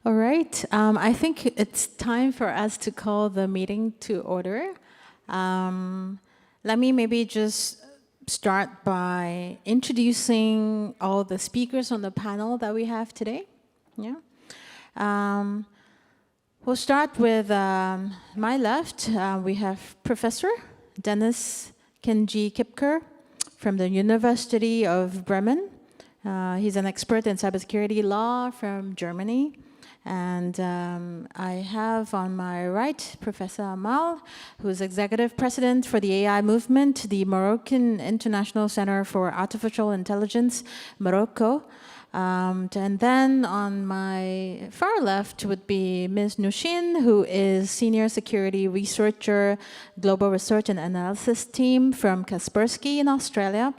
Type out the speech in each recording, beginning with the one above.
All right, I think it's time for us to call the meeting to order. Let me maybe just start by introducing all the speakers on the panel that we have today. Yeah. We'll start with my left. We have Professor Dennis-Kenji Kipker from the University of Bremen. He's an expert in cybersecurity law from Germany. And I have on my right Professor Amal, who's executive president for the AI movement, the Moroccan International Center for Artificial Intelligence, Morocco. And then on my far left would be Ms. Nushin, who is senior security researcher, global research and analysis team from Kaspersky in Australia.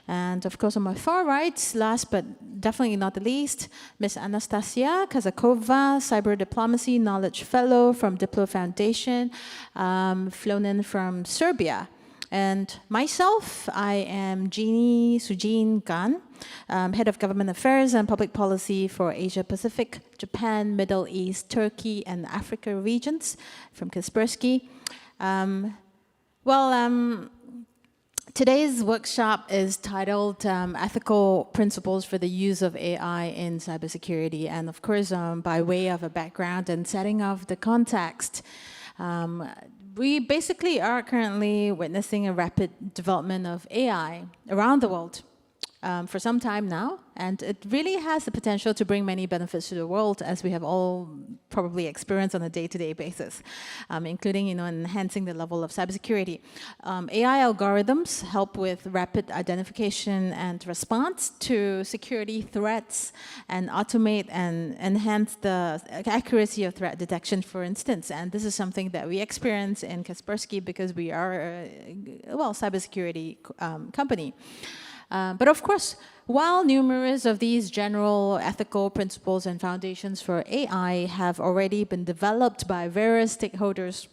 And of course, on my far right, last but definitely not the least, Ms. Anastasia Kazakova, Cyber Diplomacy Knowledge Fellow from Diplo Foundation, flown in from Serbia. And myself, I am Jeannie Sujin Gan, Head of Government Affairs and Public Policy for Asia Pacific, Japan, Middle East, Turkey, and Africa regions from Kaspersky. Today's workshop is titled Ethical Principles for the Use of AI in Cybersecurity. And of course, by way of a background and setting of the context, we basically are currently witnessing a rapid development of AI around the world for some time now. And it really has the potential to bring many benefits to the world, as we have all probably experienced on a day-to-day basis, including enhancing the level of cybersecurity. AI algorithms help with rapid identification and response to security threats and automate and enhance the accuracy of threat detection, for instance. And this is something that we experience in Kaspersky because we are a cybersecurity company. But of course, while numerous of these general ethical principles and foundations for AI have already been developed by various stakeholders,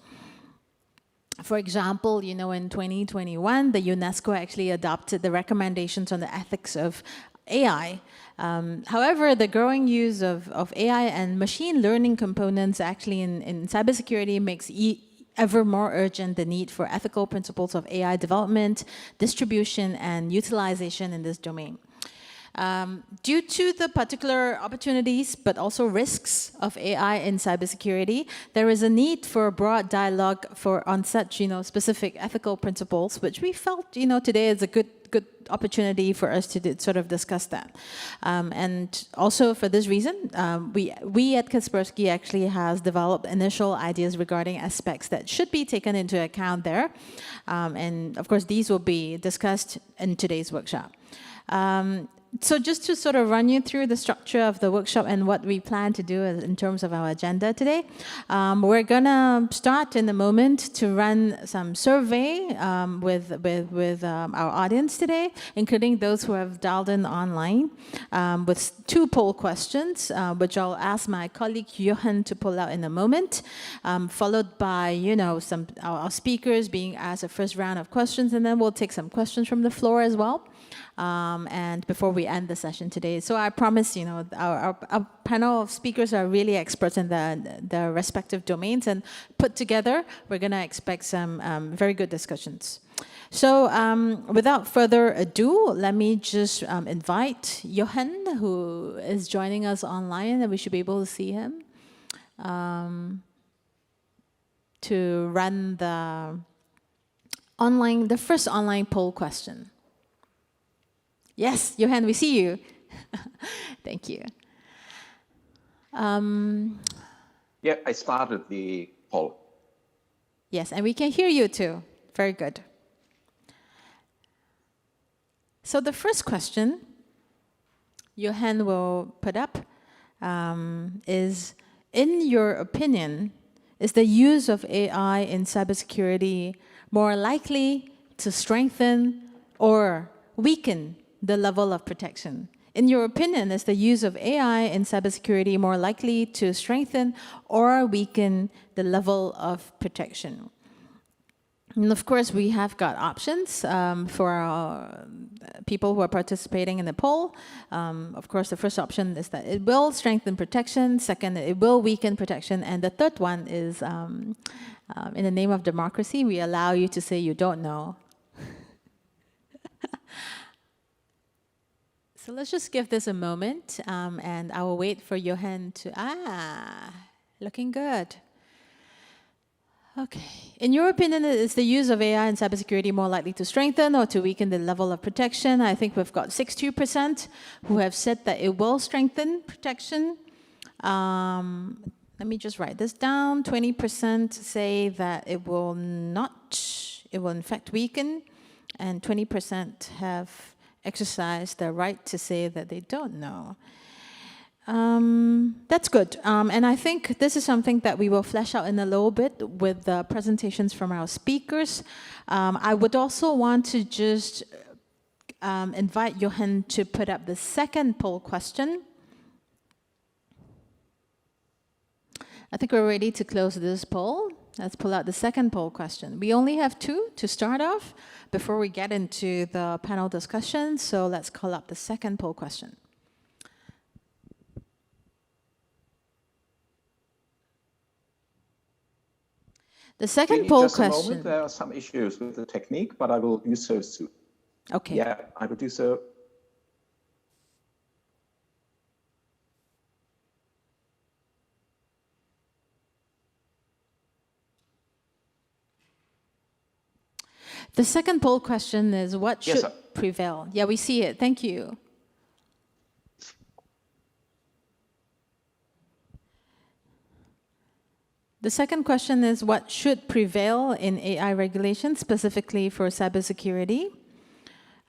for example, in 2021, the UNESCO actually adopted the recommendations on the ethics of AI. However, the growing use of AI and machine learning components actually in cybersecurity makes ever more urgent the need for ethical principles of AI development, distribution, and utilization in this domain. Due to the particular opportunities, but also risks of AI in cybersecurity, there is a need for a broad dialogue on such, specific ethical principles, which we felt, today is a good opportunity for us to sort of discuss that. And also for this reason, we at Kaspersky actually has developed initial ideas regarding aspects that should be taken into account there. And of course, these will be discussed in today's workshop. So just to sort of run you through the structure of the workshop and what we plan to do in terms of our agenda today, we're going to start in a moment to run some survey with our audience today, including those who have dialed in online, with 2 poll questions, which I'll ask my colleague Johan to pull out in a moment, followed by, some our speakers being asked a first round of questions, and then we'll take some questions from the floor as well. And before we end the session today. So I promise, our panel of speakers are really experts in their respective domains, and put together, we're going to expect some very good discussions. So without further ado, let me just invite Johan, who is joining us online, and we should be able to see him, to run the first online poll question. Yes, Johan, we see you. Thank you. Yeah, I started the poll. Yes, and we can hear you too. Very good. So the first question Johan will put up is, in your opinion, is the use of AI in cybersecurity more likely to strengthen or weaken the level of protection? In your opinion, is the use of AI in cybersecurity more likely to strengthen or weaken the level of protection? And of course, we have got options for our people who are participating in the poll. Of course, the first option is that it will strengthen protection. Second, it will weaken protection. And the third one is, in the name of democracy, we allow you to say you don't know. So let's just give this a moment, and I will wait for Johan to, looking good. Okay. In your opinion, is the use of AI in cybersecurity more likely to strengthen or to weaken the level of protection? I think we've got 62% who have said that it will strengthen protection. Let me just write this down. 20% say that it will not, it will in fact weaken, and 20% have exercised their right to say that they don't know. That's good. And I think this is something that we will flesh out in a little bit with the presentations from our speakers. I would also want to just invite Johan to put up the second poll question. I think we're ready to close this poll. Let's pull out the second poll question. We only have 2 to start off before we get into the panel discussion, so let's call up the second poll question. The second poll just question. Just a moment, there are some issues with the technique, but I will do so soon. Okay. Yeah, I will do so. The second poll question is, what should prevail? Yeah, we see it. Thank you. The second question is, what should prevail in AI regulation, specifically for cybersecurity?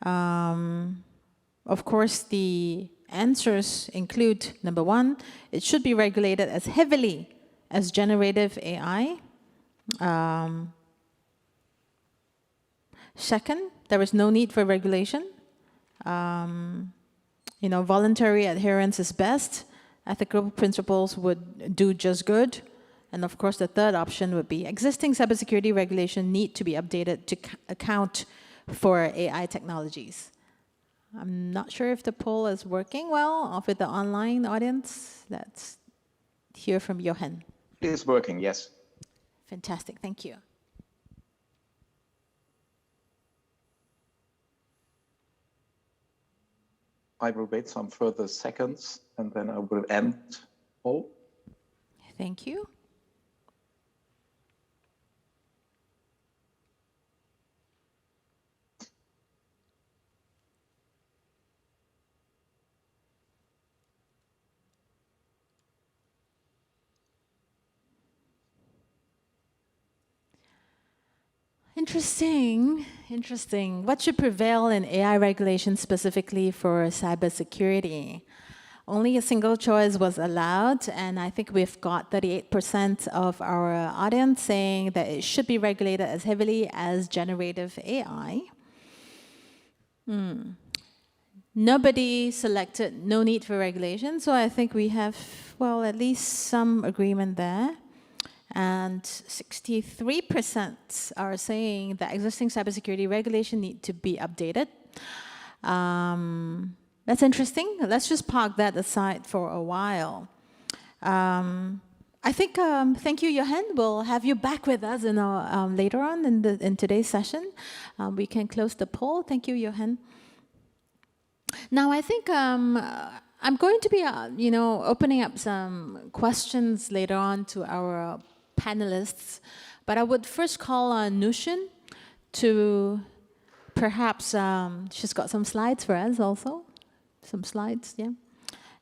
Of course, the answers include, number 1, it should be regulated as heavily as generative AI. Second, there is no need for regulation. Voluntary adherence is best. Ethical principles would do just good. And of course, the third option would be existing cybersecurity regulation need to be updated to account for AI technologies. I'm not sure if the poll is working well with the online audience. Let's hear from Johan. It is working, yes. Fantastic, thank you. I will wait some further seconds and then I will end poll. Thank you. Interesting. What should prevail in AI regulation specifically for cybersecurity? Only a single choice was allowed, and I think we've got 38% of our audience saying that it should be regulated as heavily as generative AI. Nobody selected no need for regulation, so I think we have, well, at least some agreement there. And 63% are saying that existing cybersecurity regulation need to be updated. That's interesting. Let's just park that aside for a while. I think, thank you, Johan. We'll have you back with us later on in today's session. We can close the poll. Thank you, Johan. Now, I think I'm going to be, opening up some questions later on to our panelists, but I would first call on Nushin to perhaps, she's got some slides for us also, some slides, yeah.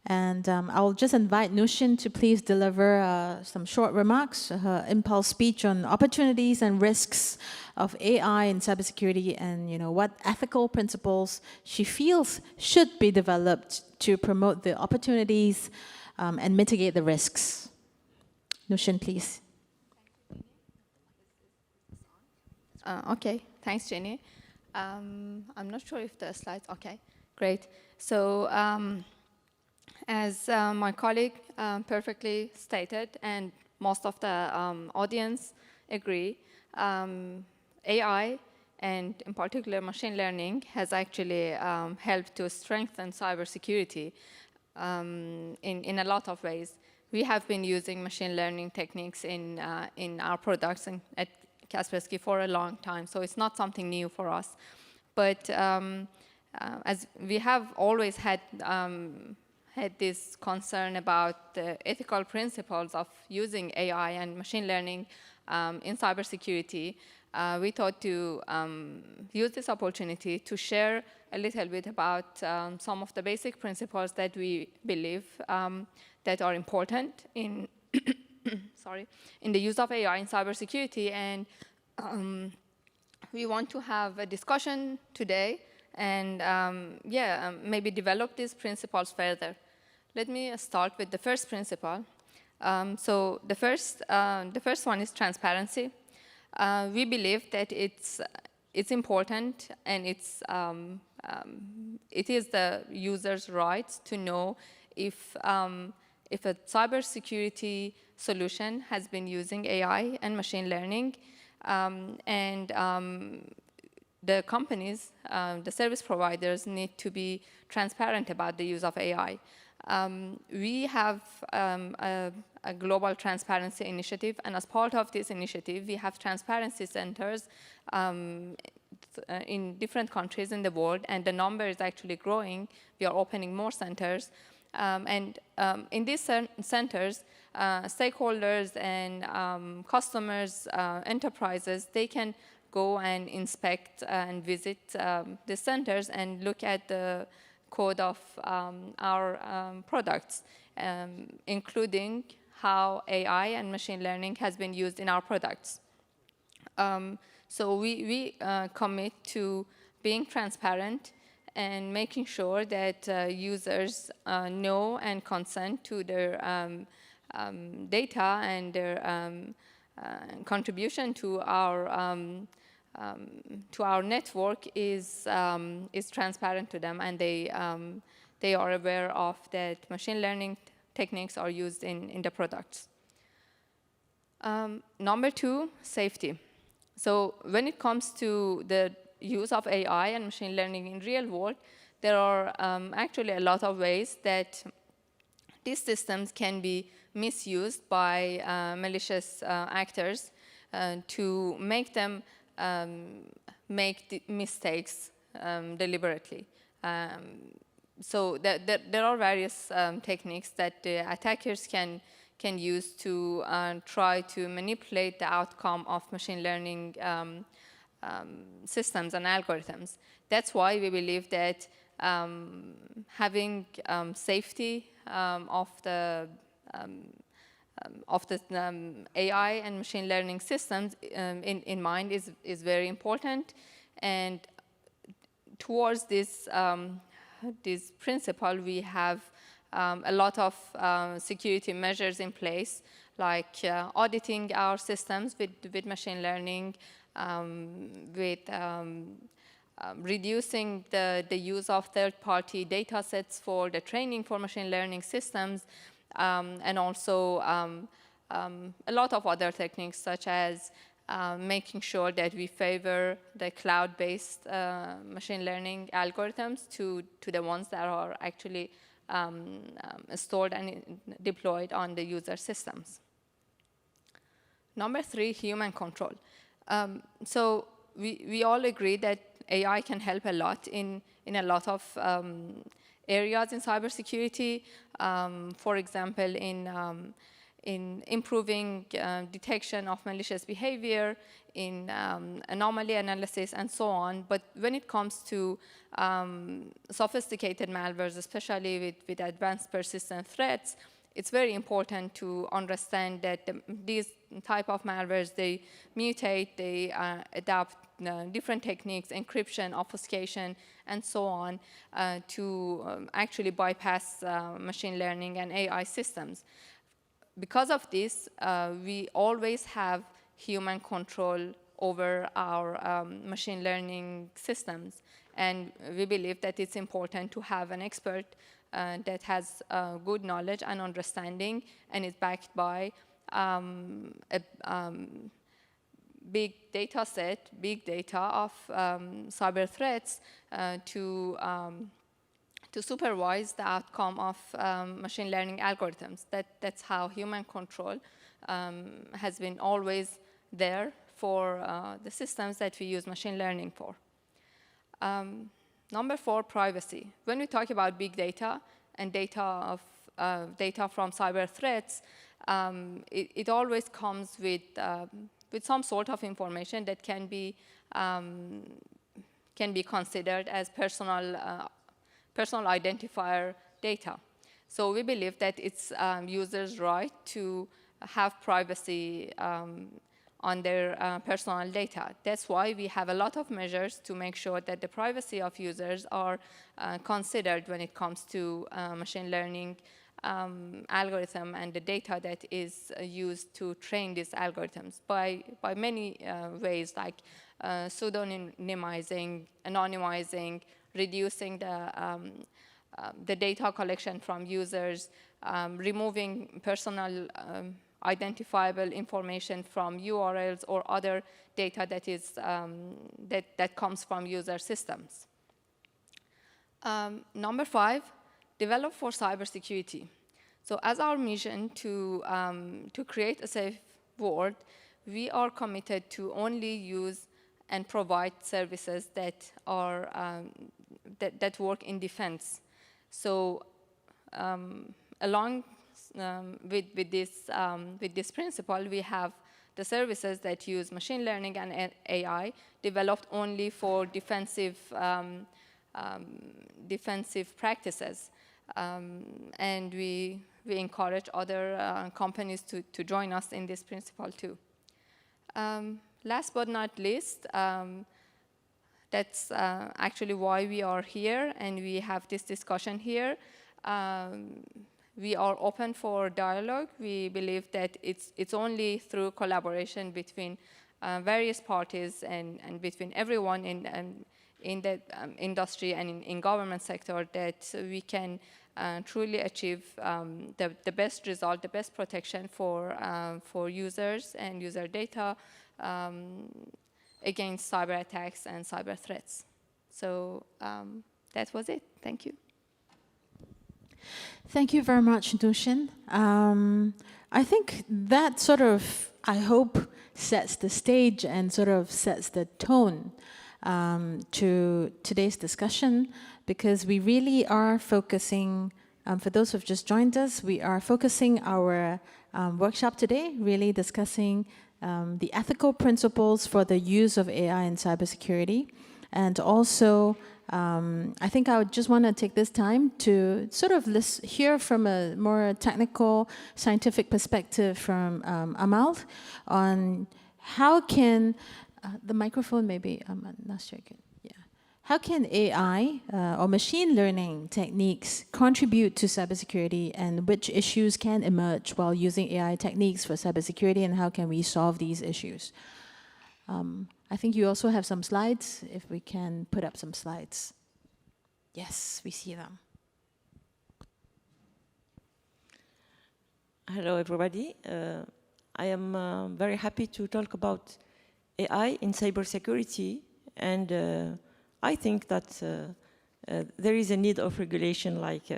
And I'll just invite Nushin to please deliver some short remarks, her impulse speech on opportunities and risks of AI in cybersecurity and what ethical principles she feels should be developed to promote the opportunities and mitigate the risks. Nushin, please. Okay, thanks, Jenny. I'm not sure if the slides, okay, great. So as my colleague perfectly stated, and most of the audience agree, AI, and in particular machine learning, has actually helped to strengthen cybersecurity in a lot of ways. We have been using machine learning techniques in our products at Kaspersky for a long time, so it's not something new for us. But as we have always had this concern about the ethical principles of using AI and machine learning in cybersecurity, we thought to use this opportunity to share a little bit about some of the basic principles that we believe that are important in in the use of AI in cybersecurity. And we want to have a discussion today and maybe develop these principles further. Let me start with the first principle. So the first one is transparency. We believe that it's important, and it is the user's right to know if a cybersecurity solution has been using AI and machine learning, the companies, the service providers need to be transparent about the use of AI. We have a global transparency initiative, and as part of this initiative, we have transparency centers in different countries in the world, and the number is actually growing. We are opening more centers. In these centers, stakeholders and customers, enterprises, they can go and inspect and visit the centers and look at the code of our products, including how AI and machine learning has been used in our products. So we commit to being transparent and making sure that users know and consent to their data and their contribution to our network is transparent to them, and they are aware of that machine learning techniques are used in the products. Number two, safety. So when it comes to the use of AI and machine learning in real world, there are actually a lot of ways that these systems can be misused by malicious actors to make them make mistakes deliberately. So there are various techniques that the attackers can use to try to manipulate the outcome of machine learning systems and algorithms. That's why we believe that having safety of the AI and machine learning systems in mind is very important. And towards this principle, we have a lot of security measures in place, like auditing our systems with machine learning, with reducing the use of third-party data sets for the training for machine learning systems, and also a lot of other techniques, such as making sure that we favor the cloud-based machine learning algorithms to the ones that are actually stored and deployed on the user systems. Number three, human control. So we all agree that AI can help a lot in a lot of areas in cybersecurity. For example, in improving detection of malicious behavior, in anomaly analysis, and so on. But when it comes to sophisticated malwares, especially with advanced persistent threats, it's very important to understand that these type of malwares, they mutate, they adapt different techniques, encryption, obfuscation, and so on, to actually bypass machine learning and AI systems. Because of this, we always have human control over our machine learning systems. And we believe that it's important to have an expert that has good knowledge and understanding and is backed by big data set, big data of cyber threats to supervise the outcome of machine learning algorithms. That's how human control has been always there for the systems that we use machine learning for. Number 4, privacy. When we talk about big data and data from cyber threats, it always comes with some sort of information that can be considered as personal identifier data. So we believe that it's users' right to have privacy on their personal data. That's why we have a lot of measures to make sure that the privacy of users are considered when it comes to machine learning algorithm and the data that is used to train these algorithms by many ways, like pseudonymizing, anonymizing, reducing the data collection from users, removing personal identifiable information from URLs or other data that is that comes from user systems. Number 5, develop for cybersecurity. So as our mission to create a safe world, we are committed to only use and provide services that are that work in defense. So along with this principle, we have the services that use machine learning and AI developed only for defensive practices. And we encourage other companies to join us in this principle too. Last but not least, that's actually why we are here and we have this discussion here. We are open for dialogue. We believe that it's only through collaboration between various parties and between everyone in the industry and in government sector that we can truly achieve the best result, the best protection for users and user data against cyber attacks and cyber threats. So that was it. Thank you. Thank you very much, Dushin. I think that sort of, I hope, sets the stage and sort of sets the tone to today's discussion, because we really are focusing, for those who've just joined us, we are focusing our workshop today, really discussing the ethical principles for the use of AI in cybersecurity. And also, I think I would just want to take this time to sort of hear from a more technical, scientific perspective from Amal on how can, the microphone maybe, I'm not sure again. Yeah. How can AI or machine learning techniques contribute to cybersecurity, and which issues can emerge while using AI techniques for cybersecurity, and how can we solve these issues? I think you also have some slides, if we can put up some slides. Yes, we see them. Hello, everybody. I am very happy to talk about AI in cybersecurity, and I think that there is a need of regulation, like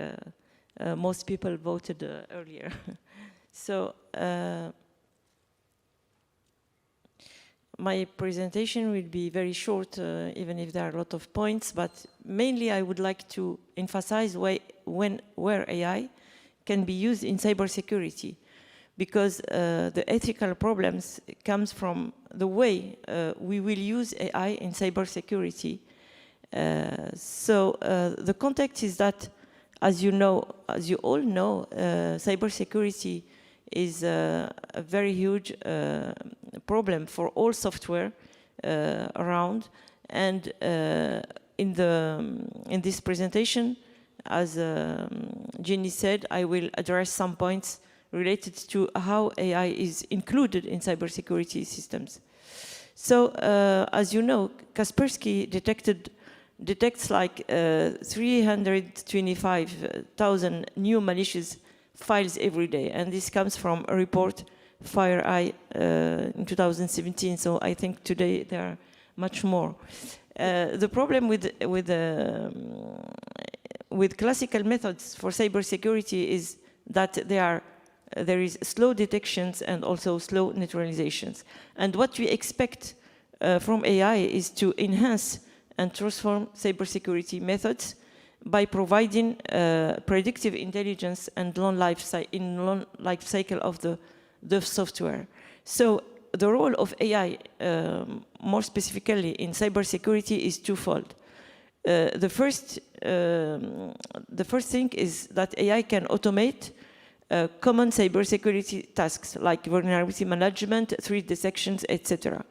most people voted earlier. So my presentation will be very short, even if there are a lot of points, but mainly I would like to emphasize where AI can be used in cybersecurity, because the ethical problems comes from the way we will use AI in cybersecurity. So the context is that, as you all know, cybersecurity is a very huge problem for all software around. And in this presentation, as Jenny said, I will address some points related to how AI is included in cybersecurity systems. So, as you know, Kaspersky detects like 325,000 new malicious files every day, and this comes from a report FireEye in 2017. So I think today there are much more. The problem with classical methods for cybersecurity is that there is slow detections and also slow neutralizations. And what we expect from AI is to enhance and transform cybersecurity methods by providing predictive intelligence and long life cycle of the software. So the role of AI, more specifically in cybersecurity, is twofold. The first thing is that AI can automate common cybersecurity tasks like vulnerability management, threat detections, etc.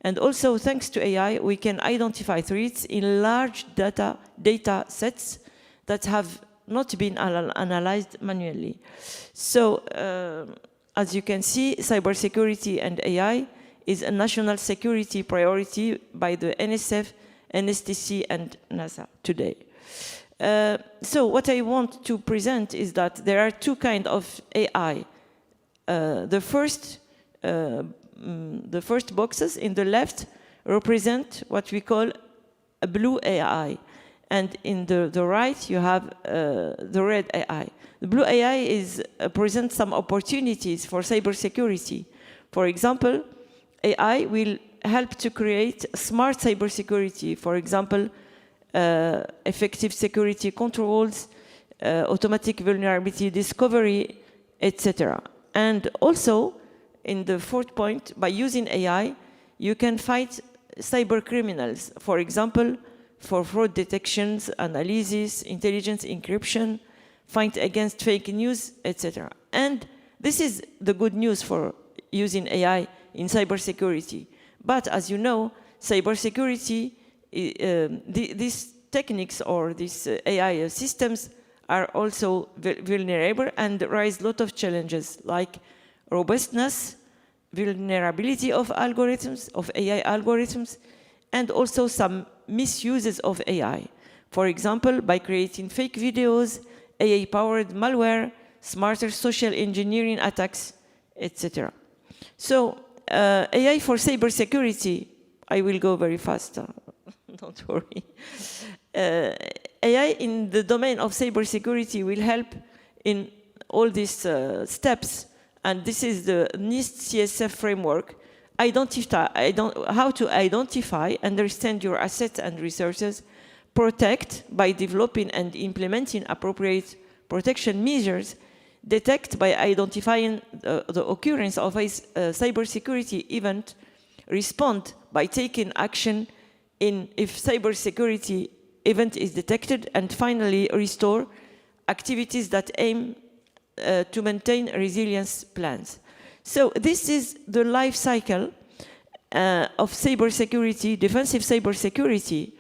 And also, thanks to AI, we can identify threats in large data sets that have not been analyzed manually. So, as you can see, cybersecurity and AI is a national security priority by the NSF, NSTC, and NASA today. So what I want to present is that there are two kinds of AI. The first boxes in the left represent what we call a blue AI. And in the right, you have the red AI. The blue AI presents some opportunities for cybersecurity. For example, AI will help to create smart cybersecurity. For example, effective security controls, automatic vulnerability discovery, etc. And also, in the fourth point, by using AI, you can fight cyber criminals. For example, for fraud detections, analysis, intelligence encryption, fight against fake news, etc. And this is the good news for using AI in cybersecurity. But as you know, cybersecurity, these techniques or these AI systems are also vulnerable and raise a lot of challenges like robustness, vulnerability of algorithms, of AI algorithms, and also some misuses of AI. For example, by creating fake videos, AI-powered malware, smarter social engineering attacks, etc. So, AI for cybersecurity, I will go very fast, don't worry. AI in the domain of cybersecurity will help in all these steps, and this is the NIST CSF framework. How to identify, understand your assets and resources, protect by developing and implementing appropriate protection measures, detect by identifying the occurrence of a cybersecurity event, respond by taking action if cybersecurity event is detected, and finally restore activities that aim to maintain resilience plans. So this is the life cycle of cybersecurity, defensive cybersecurity,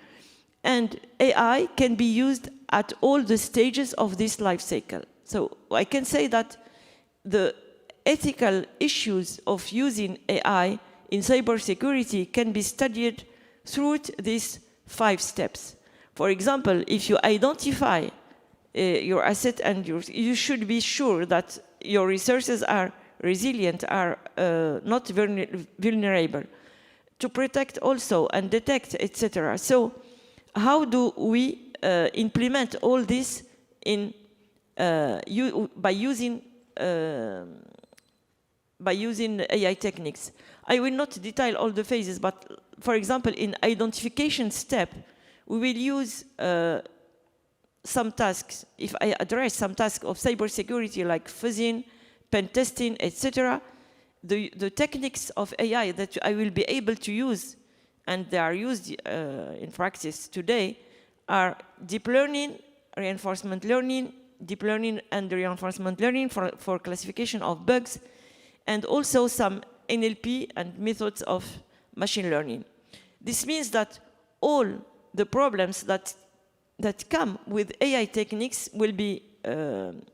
and AI can be used at all the stages of this life cycle. So I can say that the ethical issues of using AI in cybersecurity can be studied through these 5 steps. For example, if you identify your asset and you should be sure that your resources are resilient, are not vulnerable, to protect also and detect, etc. So how do we implement all this by using AI techniques? I will not detail all the phases, but for example, in identification step, we will use some tasks. If I address some tasks of cybersecurity like fuzzing, pen testing, etc., the techniques of AI that I will be able to use, and they are used in practice today, are deep learning, reinforcement learning, deep learning and reinforcement learning for classification of bugs, and also some NLP and methods of machine learning. This means that all the problems that come with AI techniques will be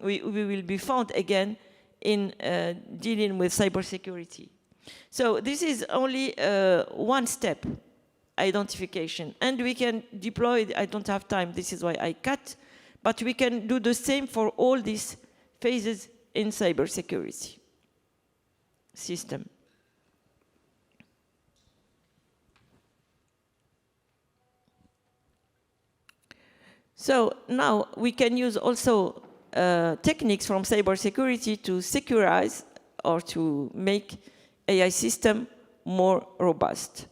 we will be found again in dealing with cybersecurity. So this is only one step, identification, and we can deploy. I don't have time. This is why I cut. But we can do the same for all these phases in cybersecurity. system. So now we can use also techniques from cybersecurity to securize or to make AI system more robust.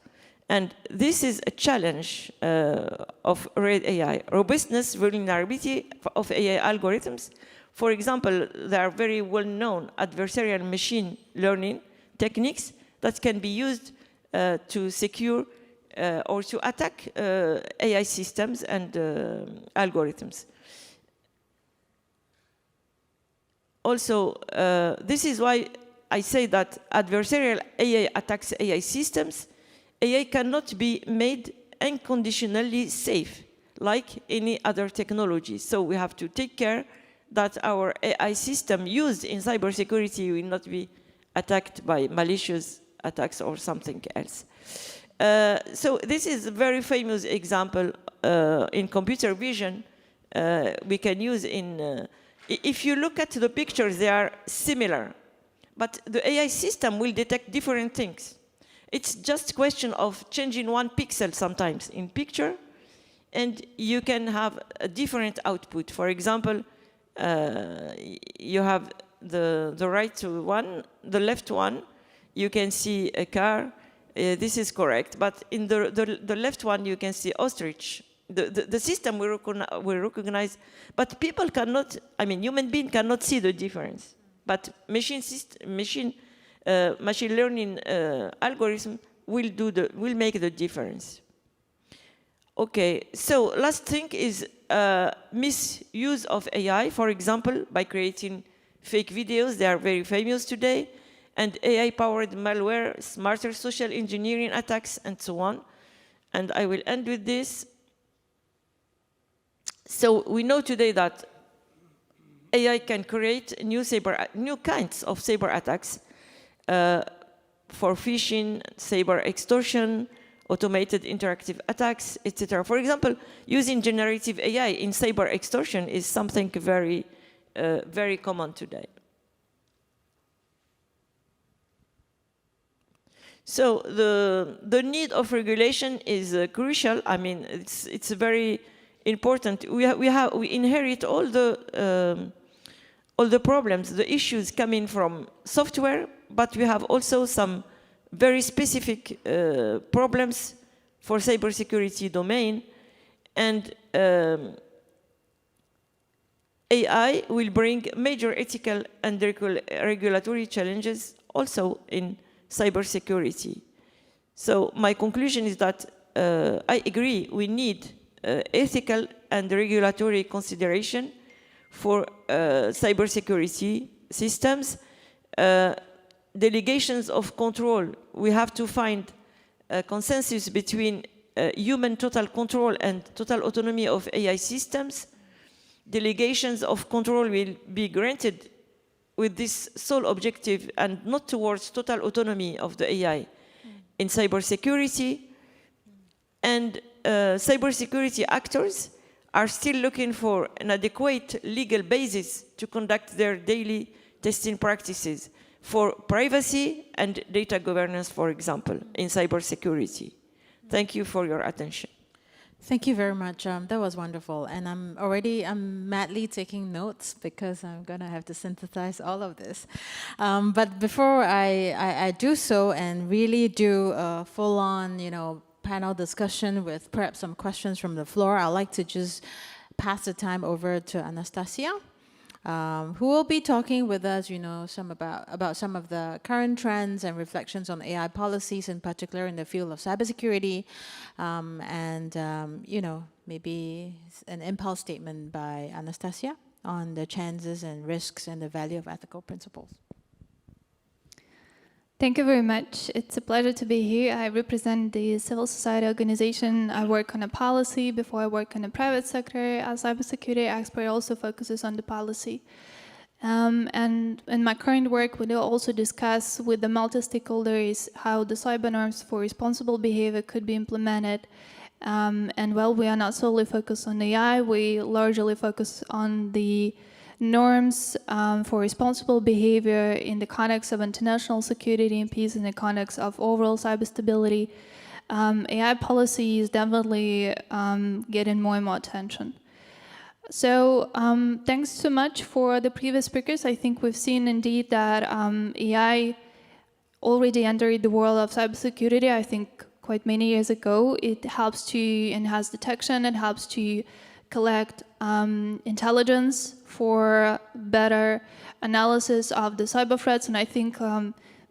And this is a challenge of RAID AI. Robustness, vulnerability of AI algorithms. For example, there are very well-known adversarial machine learning techniques that can be used to secure or to attack AI systems and algorithms. Also, this is why I say that adversarial AI attacks AI systems. AI cannot be made unconditionally safe, like any other technology. So we have to take care that our AI system used in cybersecurity will not be attacked by malicious attacks or something else. So this is a very famous example in computer vision we can use in, if you look at the pictures, they are similar, but the AI system will detect different things. It's just a question of changing one pixel sometimes in picture, and you can have a different output. For example, you have the right one, the left one, you can see a car. This is correct, but in the left one you can see ostrich. The system will recognize, but people cannot, I mean, human being cannot see the difference. But machine learning algorithm will make the difference. Okay, so last thing is misuse of AI, for example, by creating fake videos. They are very famous today. And AI-powered malware, smarter social engineering attacks, and so on. And I will end with this. So we know today that AI can create new kinds of cyber attacks for phishing, cyber extortion, automated interactive attacks, etc. For example, using generative AI in cyber extortion is something very, very common today. So the need of regulation is crucial. I mean, it's very important. We inherit all the problems, the issues coming from software, but we have also some very specific problems for cybersecurity domain, and AI will bring major ethical and regulatory challenges also in cybersecurity. So my conclusion is that I agree we need ethical and regulatory consideration for cybersecurity systems. Delegations of control, we have to find a consensus between human total control and total autonomy of AI systems. Delegations of control will be granted with this sole objective and not towards total autonomy of the AI in cybersecurity. And cybersecurity actors are still looking for an adequate legal basis to conduct their daily testing practices for privacy and data governance, for example, in cybersecurity. Thank you for your attention. Thank you very much. That was wonderful. And I'm madly taking notes because I'm going to have to synthesize all of this. But before I do so and really do a full-on, panel discussion with perhaps some questions from the floor, I'd like to just pass the time over to Anastasia, who will be talking with us, about some of the current trends and reflections on AI policies, in particular in the field of cybersecurity, maybe an impulse statement by Anastasia on the chances and risks and the value of ethical principles. Thank you very much. It's a pleasure to be here. I represent the civil society organization. I work on a policy before I work in the private sector. As cybersecurity expert, also focuses on the policy. And in my current work, we will also discuss with the multi-stakeholders how the cyber norms for responsible behavior could be implemented. And while we are not solely focused on AI, we largely focus on the norms for responsible behavior in the context of international security and peace, in the context of overall cyber stability, AI policy is definitely getting more and more attention. So thanks so much for the previous speakers. I think we've seen indeed that AI already entered the world of cybersecurity, I think quite many years ago. It helps to enhance detection, it helps to collect intelligence for better analysis of the cyber threats, and I think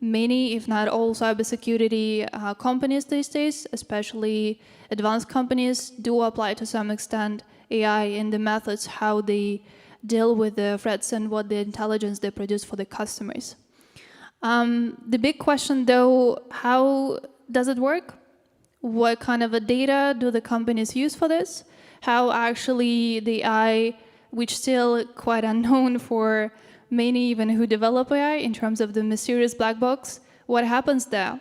many, if not all, cybersecurity companies these days, especially advanced companies, do apply to some extent AI in the methods how they deal with the threats and what the intelligence they produce for the customers. The big question though, how does it work? What kind of a data do the companies use for this? How actually the AI, which still quite unknown for many even who develop AI in terms of the mysterious black box, what happens there?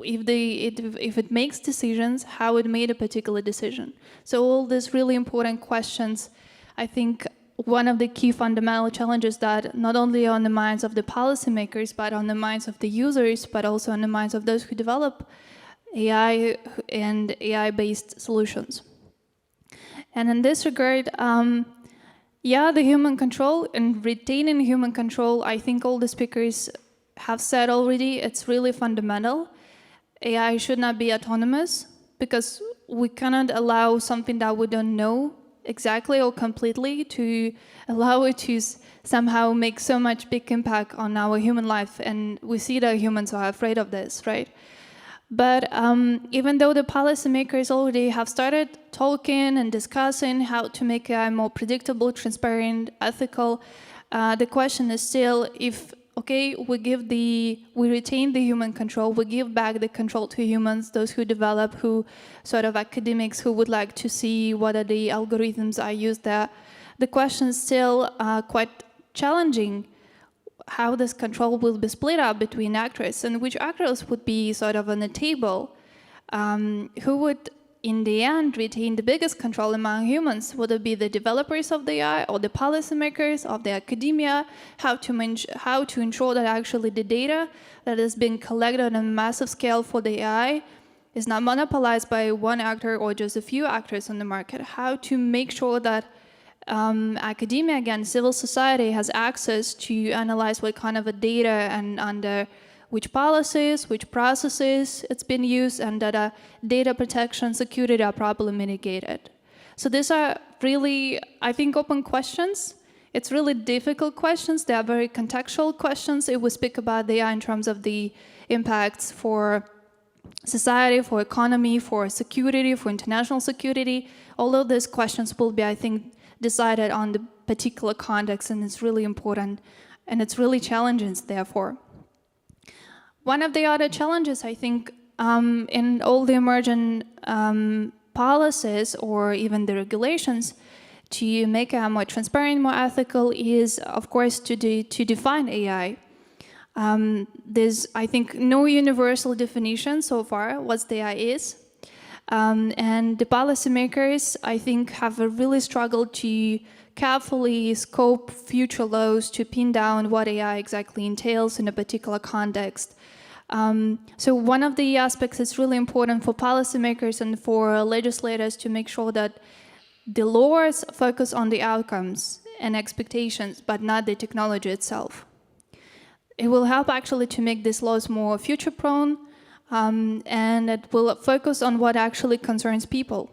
If it makes decisions, how it made a particular decision. So all these really important questions, I think one of the key fundamental challenges that not only on the minds of the policymakers, but on the minds of the users, but also on the minds of those who develop AI and AI-based solutions. And in this regard, yeah, the human control and retaining human control, I think all the speakers have said already, it's really fundamental. AI should not be autonomous because we cannot allow something that we don't know exactly or completely to allow it to somehow make so much big impact on our human life. And we see that humans are afraid of this, right? But even though the policymakers already have started talking and discussing how to make AI more predictable, transparent, ethical, the question is still if, okay, we retain the human control, we give back the control to humans, those who develop, who sort of academics who would like to see what are the algorithms are used there. The question is still quite challenging. How this control will be split up between actors and which actors would be sort of on the table, who would in the end retain the biggest control among humans? Would it be the developers of the AI or the policymakers of the academia? How to ensure that actually the data that has been collected on a massive scale for the AI is not monopolized by one actor or just a few actors on the market? How to make sure that academia, again, civil society has access to analyze what kind of a data and under which policies, which processes it's been used, and that data protection, security are properly mitigated. So these are really, I think, open questions. It's really difficult questions. They are very contextual questions. If we speak about the AI in terms of the impacts for society, for economy, for security, for international security, all of these questions will be, I think, decided on the particular context, and it's really important, and it's really challenging, therefore. One of the other challenges, I think, in all the emerging policies or even the regulations to make AI more transparent, more ethical is, of course, to define AI. There's, I think, no universal definition so far what the AI is. And the policymakers, I think, have really struggled to carefully scope future laws to pin down what AI exactly entails in a particular context. So one of the aspects that's really important for policymakers and for legislators to make sure that the laws focus on the outcomes and expectations, but not the technology itself. It will help actually to make these laws more future-prone, and it will focus on what actually concerns people.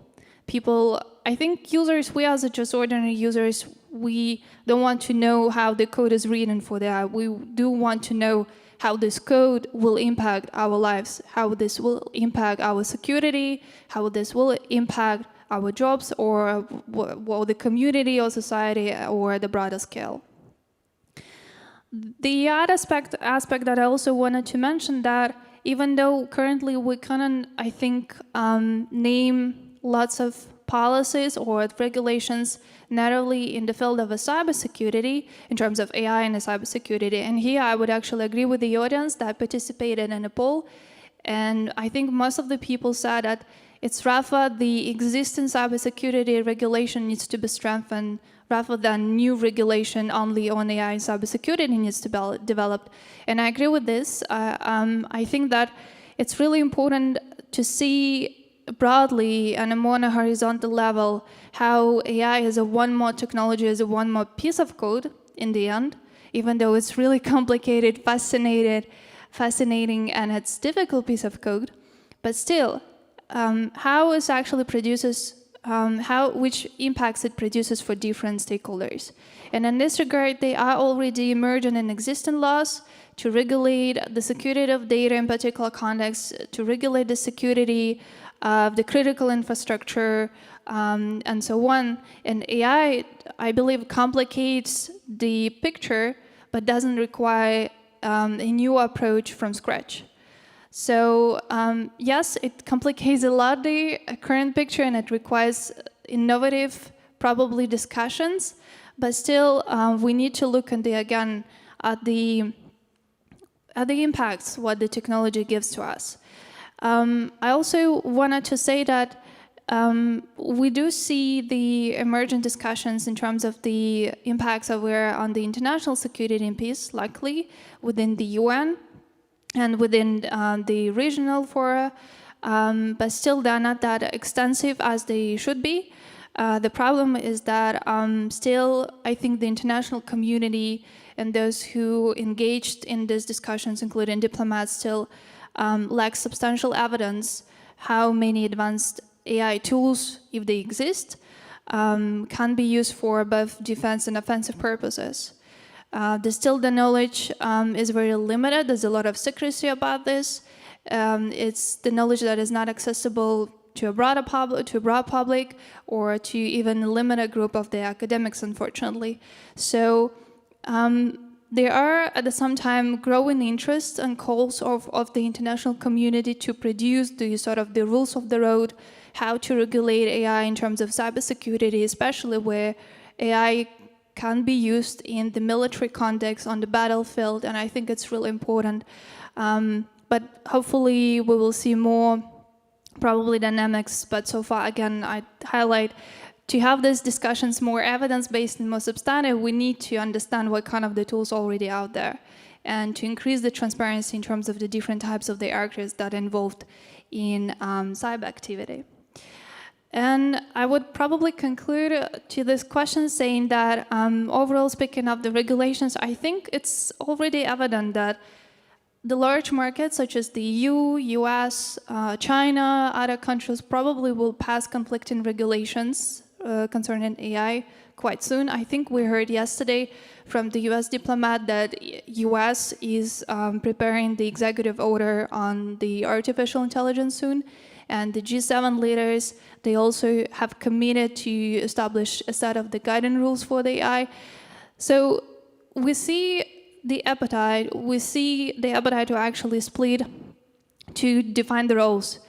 People, I think users, we as just ordinary users, we don't want to know how the code is written for that. We do want to know how this code will impact our lives, how this will impact our security, how this will impact our jobs or the community or society or the broader scale. The other aspect that I also wanted to mention that even though currently we cannot, I think, name lots of policies or regulations narrowly in the field of cybersecurity in terms of AI and cybersecurity. And here I would actually agree with the audience that participated in a poll. And I think most of the people said that it's rather the existing cybersecurity regulation needs to be strengthened rather than new regulation only on AI and cybersecurity needs to be developed. And I agree with this. I think that it's really important to see broadly and more on a horizontal level how AI is a one more technology, is a one more piece of code in the end, even though it's really complicated, fascinating, and it's difficult piece of code. But still, how it actually produces, which impacts it produces for different stakeholders. And in this regard, they are already emerging in existing laws to regulate the security of data in particular contexts, to regulate the security of the critical infrastructure, and so on. And AI, I believe, complicates the picture, but doesn't require a new approach from scratch. So yes, it complicates a lot the current picture, and it requires innovative, probably discussions. But still, we need to look again at the impacts what the technology gives to us. I also wanted to say that we do see the emergent discussions in terms of the impacts on the international security and peace, likely within the UN and within the regional fora, but still they're not that extensive as they should be. The problem is that still, I think the international community and those who engaged in these discussions, including diplomats, still lack substantial evidence how many advanced AI tools, if they exist, can be used for both defense and offensive purposes. The knowledge is very limited. There's a lot of secrecy about this. It's the knowledge that is not accessible to a broad public, or to even a limited group of the academics, unfortunately. So there are at the same time growing interest and calls of the international community to produce the rules of the road, how to regulate AI in terms of cybersecurity, especially where AI can be used in the military context on the battlefield, and I think it's really important. But hopefully we will see more probably dynamics, but so far, again, I highlight to have these discussions more evidence-based and more substantive, we need to understand what kind of the tools already out there, and to increase the transparency in terms of the different types of the actors that are involved in cyber activity. And I would probably conclude to this question saying that overall, speaking of the regulations, I think it's already evident that the large markets such as the EU, US, China, other countries probably will pass conflicting regulations concerning AI quite soon. I think we heard yesterday from the US diplomat that US is preparing the executive order on the artificial intelligence soon. And the G7 leaders, they also have committed to establish a set of the guiding rules for the AI. So we see the appetite to actually split, to define the roles.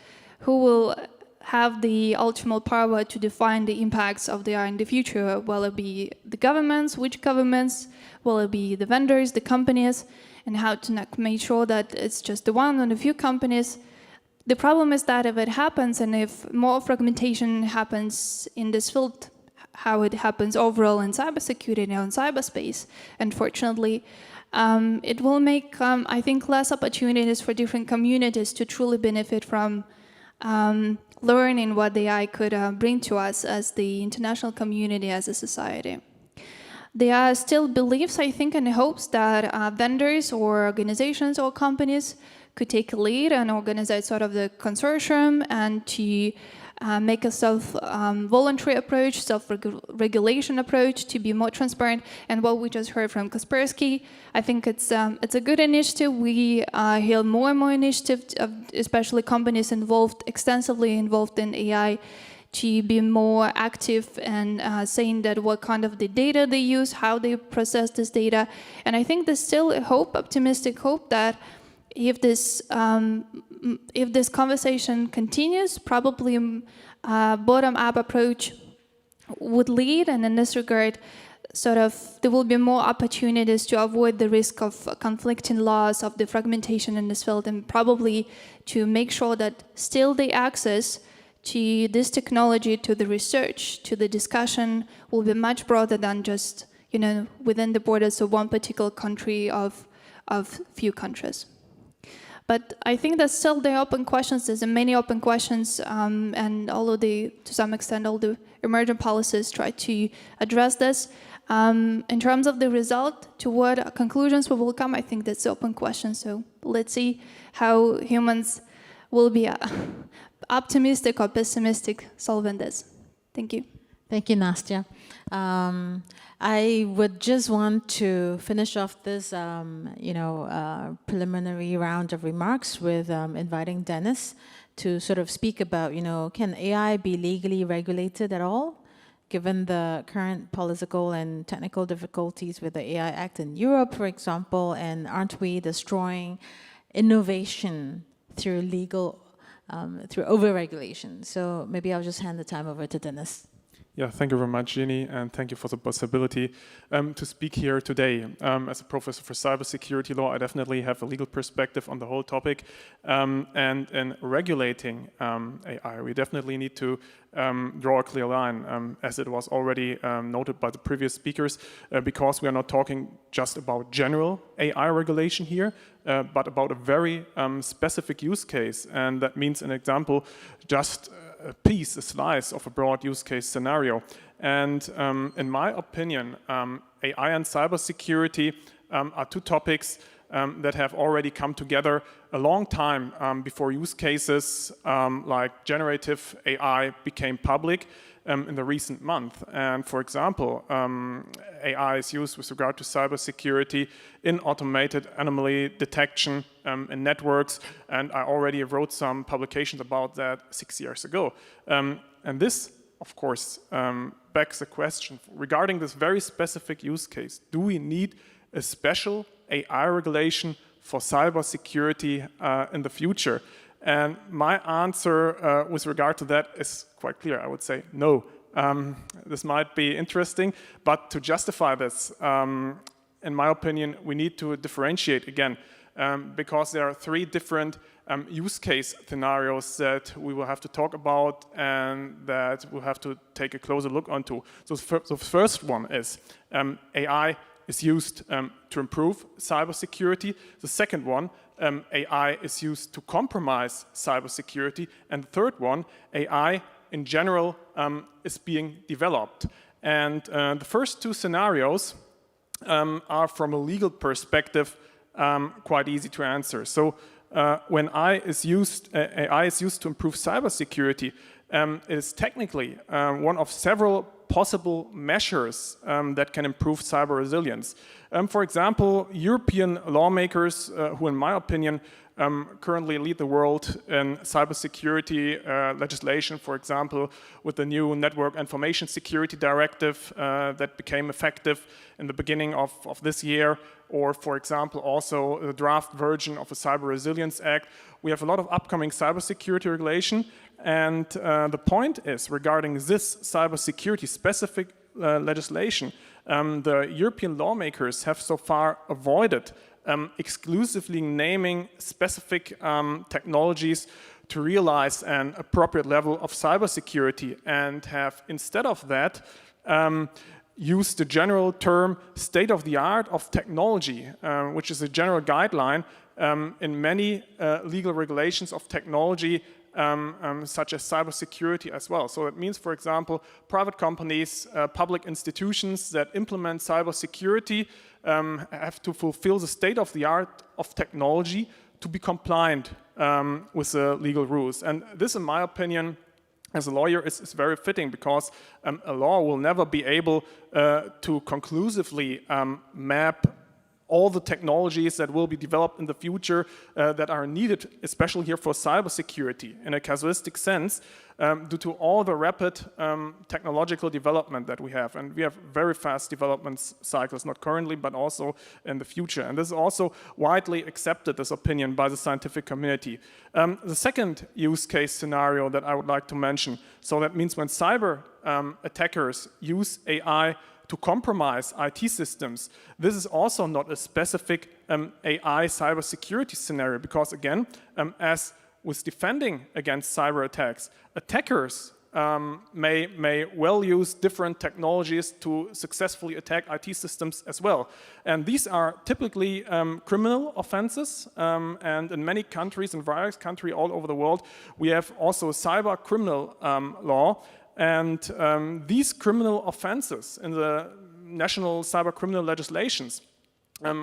Who will have the ultimate power to define the impacts of the AI in the future? Will it be the governments? Which governments? Will it be the vendors, the companies? And how to make sure that it's just the one or a few companies? The problem is that if it happens, and if more fragmentation happens in this field, how it happens overall in cybersecurity and in cyberspace, unfortunately, it will make, I think, less opportunities for different communities to truly benefit from learning what the AI could bring to us as the international community, as a society. There are still beliefs, I think, and hopes that vendors or organizations or companies could take a lead and organize sort of the consortium and to make a self-voluntary approach, self-regulation approach to be more transparent. And what we just heard from Kaspersky, I think it's a good initiative. We hear more and more initiatives, especially companies extensively involved in AI, to be more active and saying that what kind of the data they use, how they process this data. And I think there's still a hope, optimistic hope, that if this conversation continues, probably a bottom-up approach would lead, and in this regard, there will be more opportunities to avoid the risk of conflicting laws, of the fragmentation in this field, and probably to make sure that still the access to this technology, to the research, to the discussion will be much broader than just, within the borders of one particular country of few countries. But I think that still there are open questions. There's many open questions, and to some extent, all the emergent policies try to address this. In terms of the result, to what conclusions we will come, I think that's an open question. So let's see how humans will be optimistic or pessimistic solving this. Thank you. Thank you, Nastya. I would just want to finish off this, preliminary round of remarks with inviting Dennis to sort of speak about, can AI be legally regulated at all, given the current political and technical difficulties with the AI Act in Europe, for example, and aren't we destroying innovation through through over-regulation? So maybe I'll just hand the time over to Dennis. Yeah, thank you very much, Jeannie, and thank you for the possibility to speak here today. As a professor for cybersecurity law, I definitely have a legal perspective on the whole topic. And in regulating AI, we definitely need to draw a clear line, as it was already noted by the previous speakers, because we are not talking just about general AI regulation here, but about a very specific use case. And that means an example, just a slice of a broad use case scenario. And in my opinion, AI and cybersecurity are two topics that have already come together a long time before use cases like generative AI became public in the recent month. And for example, AI is used with regard to cybersecurity in automated anomaly detection in networks, and I already wrote some publications about that 6 years ago. And this, of course, begs the question, regarding this very specific use case, do we need a special AI regulation for cybersecurity in the future? And my answer with regard to that is quite clear. I would say no. This might be interesting, but to justify this, in my opinion, we need to differentiate again, because there are three different use case scenarios that we will have to talk about and that we'll have to take a closer look onto. So the first one is AI is used to improve cybersecurity. The second one, AI is used to compromise cybersecurity. And the third one, AI in general is being developed. And the first two scenarios are, from a legal perspective, quite easy to answer. So when AI is used to improve cybersecurity, it is technically one of several possible measures that can improve cyber resilience. For example, European lawmakers, who in my opinion currently lead the world in cybersecurity legislation, for example, with the new Network Information Security Directive that became effective in the beginning of this year, or for example, also the draft version of the Cyber Resilience Act. We have a lot of upcoming cybersecurity regulation, and the point is, regarding this cybersecurity specific legislation, the European lawmakers have so far avoided exclusively naming specific technologies to realize an appropriate level of cybersecurity, and have instead of that used the general term state-of-the-art of technology, which is a general guideline in many legal regulations of technology, such as cybersecurity as well. So it means, for example, private companies, public institutions that implement cybersecurity have to fulfill the state-of-the-art of technology to be compliant with the legal rules. And this, in my opinion, as a lawyer, is very fitting, because a law will never be able to conclusively map all the technologies that will be developed in the future that are needed, especially here for cybersecurity, in a casuistic sense, due to all the rapid technological development that we have. And we have very fast development cycles, not currently, but also in the future. And this is also widely accepted, this opinion, by the scientific community. The second use case scenario that I would like to mention, so that means when cyber attackers use AI to compromise IT systems, this is also not a specific AI cybersecurity scenario, because again, as with defending against cyber attacks, attackers may well use different technologies to successfully attack IT systems as well. And these are typically criminal offenses, and in many countries, in various countries all over the world, we have also cyber criminal law. And these criminal offenses in the national cyber criminal legislations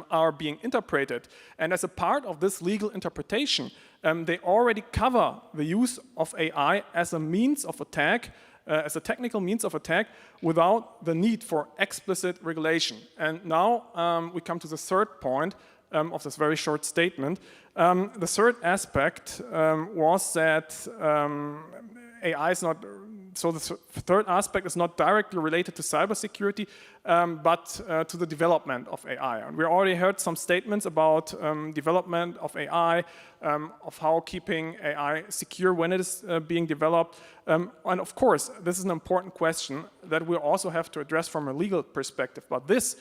are being interpreted. And as a part of this legal interpretation, they already cover the use of AI as a means of attack, as a technical means of attack, without the need for explicit regulation. And now we come to the third point of this very short statement. The third aspect was that AI is not, so the third aspect is not directly related to cybersecurity, but to the development of AI. And we already heard some statements about development of AI, of how keeping AI secure when it is being developed. And of course, this is an important question that we also have to address from a legal perspective. But this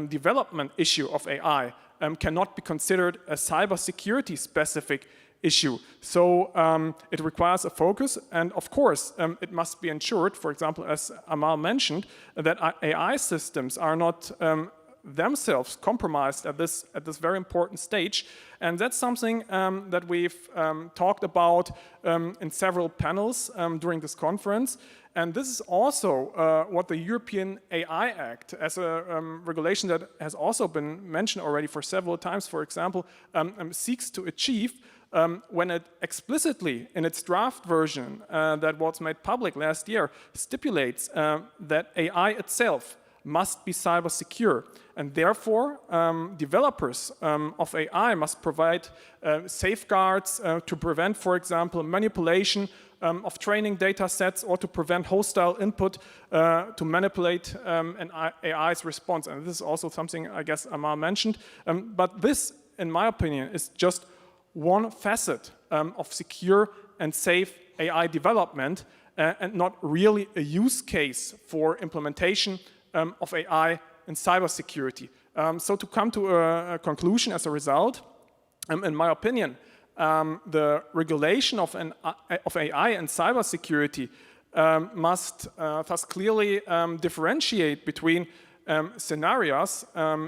development issue of AI cannot be considered a cybersecurity specific issue. So it requires a focus, and of course it must be ensured, for example, as Amal mentioned, that AI systems are not themselves compromised at this very important stage. And that's something that we've talked about in several panels during this conference. And this is also what the European AI Act, as a regulation that has also been mentioned already for several times, for example, seeks to achieve when it explicitly, in its draft version that was made public last year, stipulates that AI itself must be cyber secure. And therefore, developers of AI must provide safeguards to prevent, for example, manipulation of training data sets, or to prevent hostile input to manipulate an AI's response. And this is also something I guess Amal mentioned. But this, in my opinion, is just one facet of secure and safe AI development, and not really a use case for implementation of AI in cybersecurity. So to come to a conclusion as a result, in my opinion, the regulation of AI and cybersecurity must thus clearly differentiate between scenarios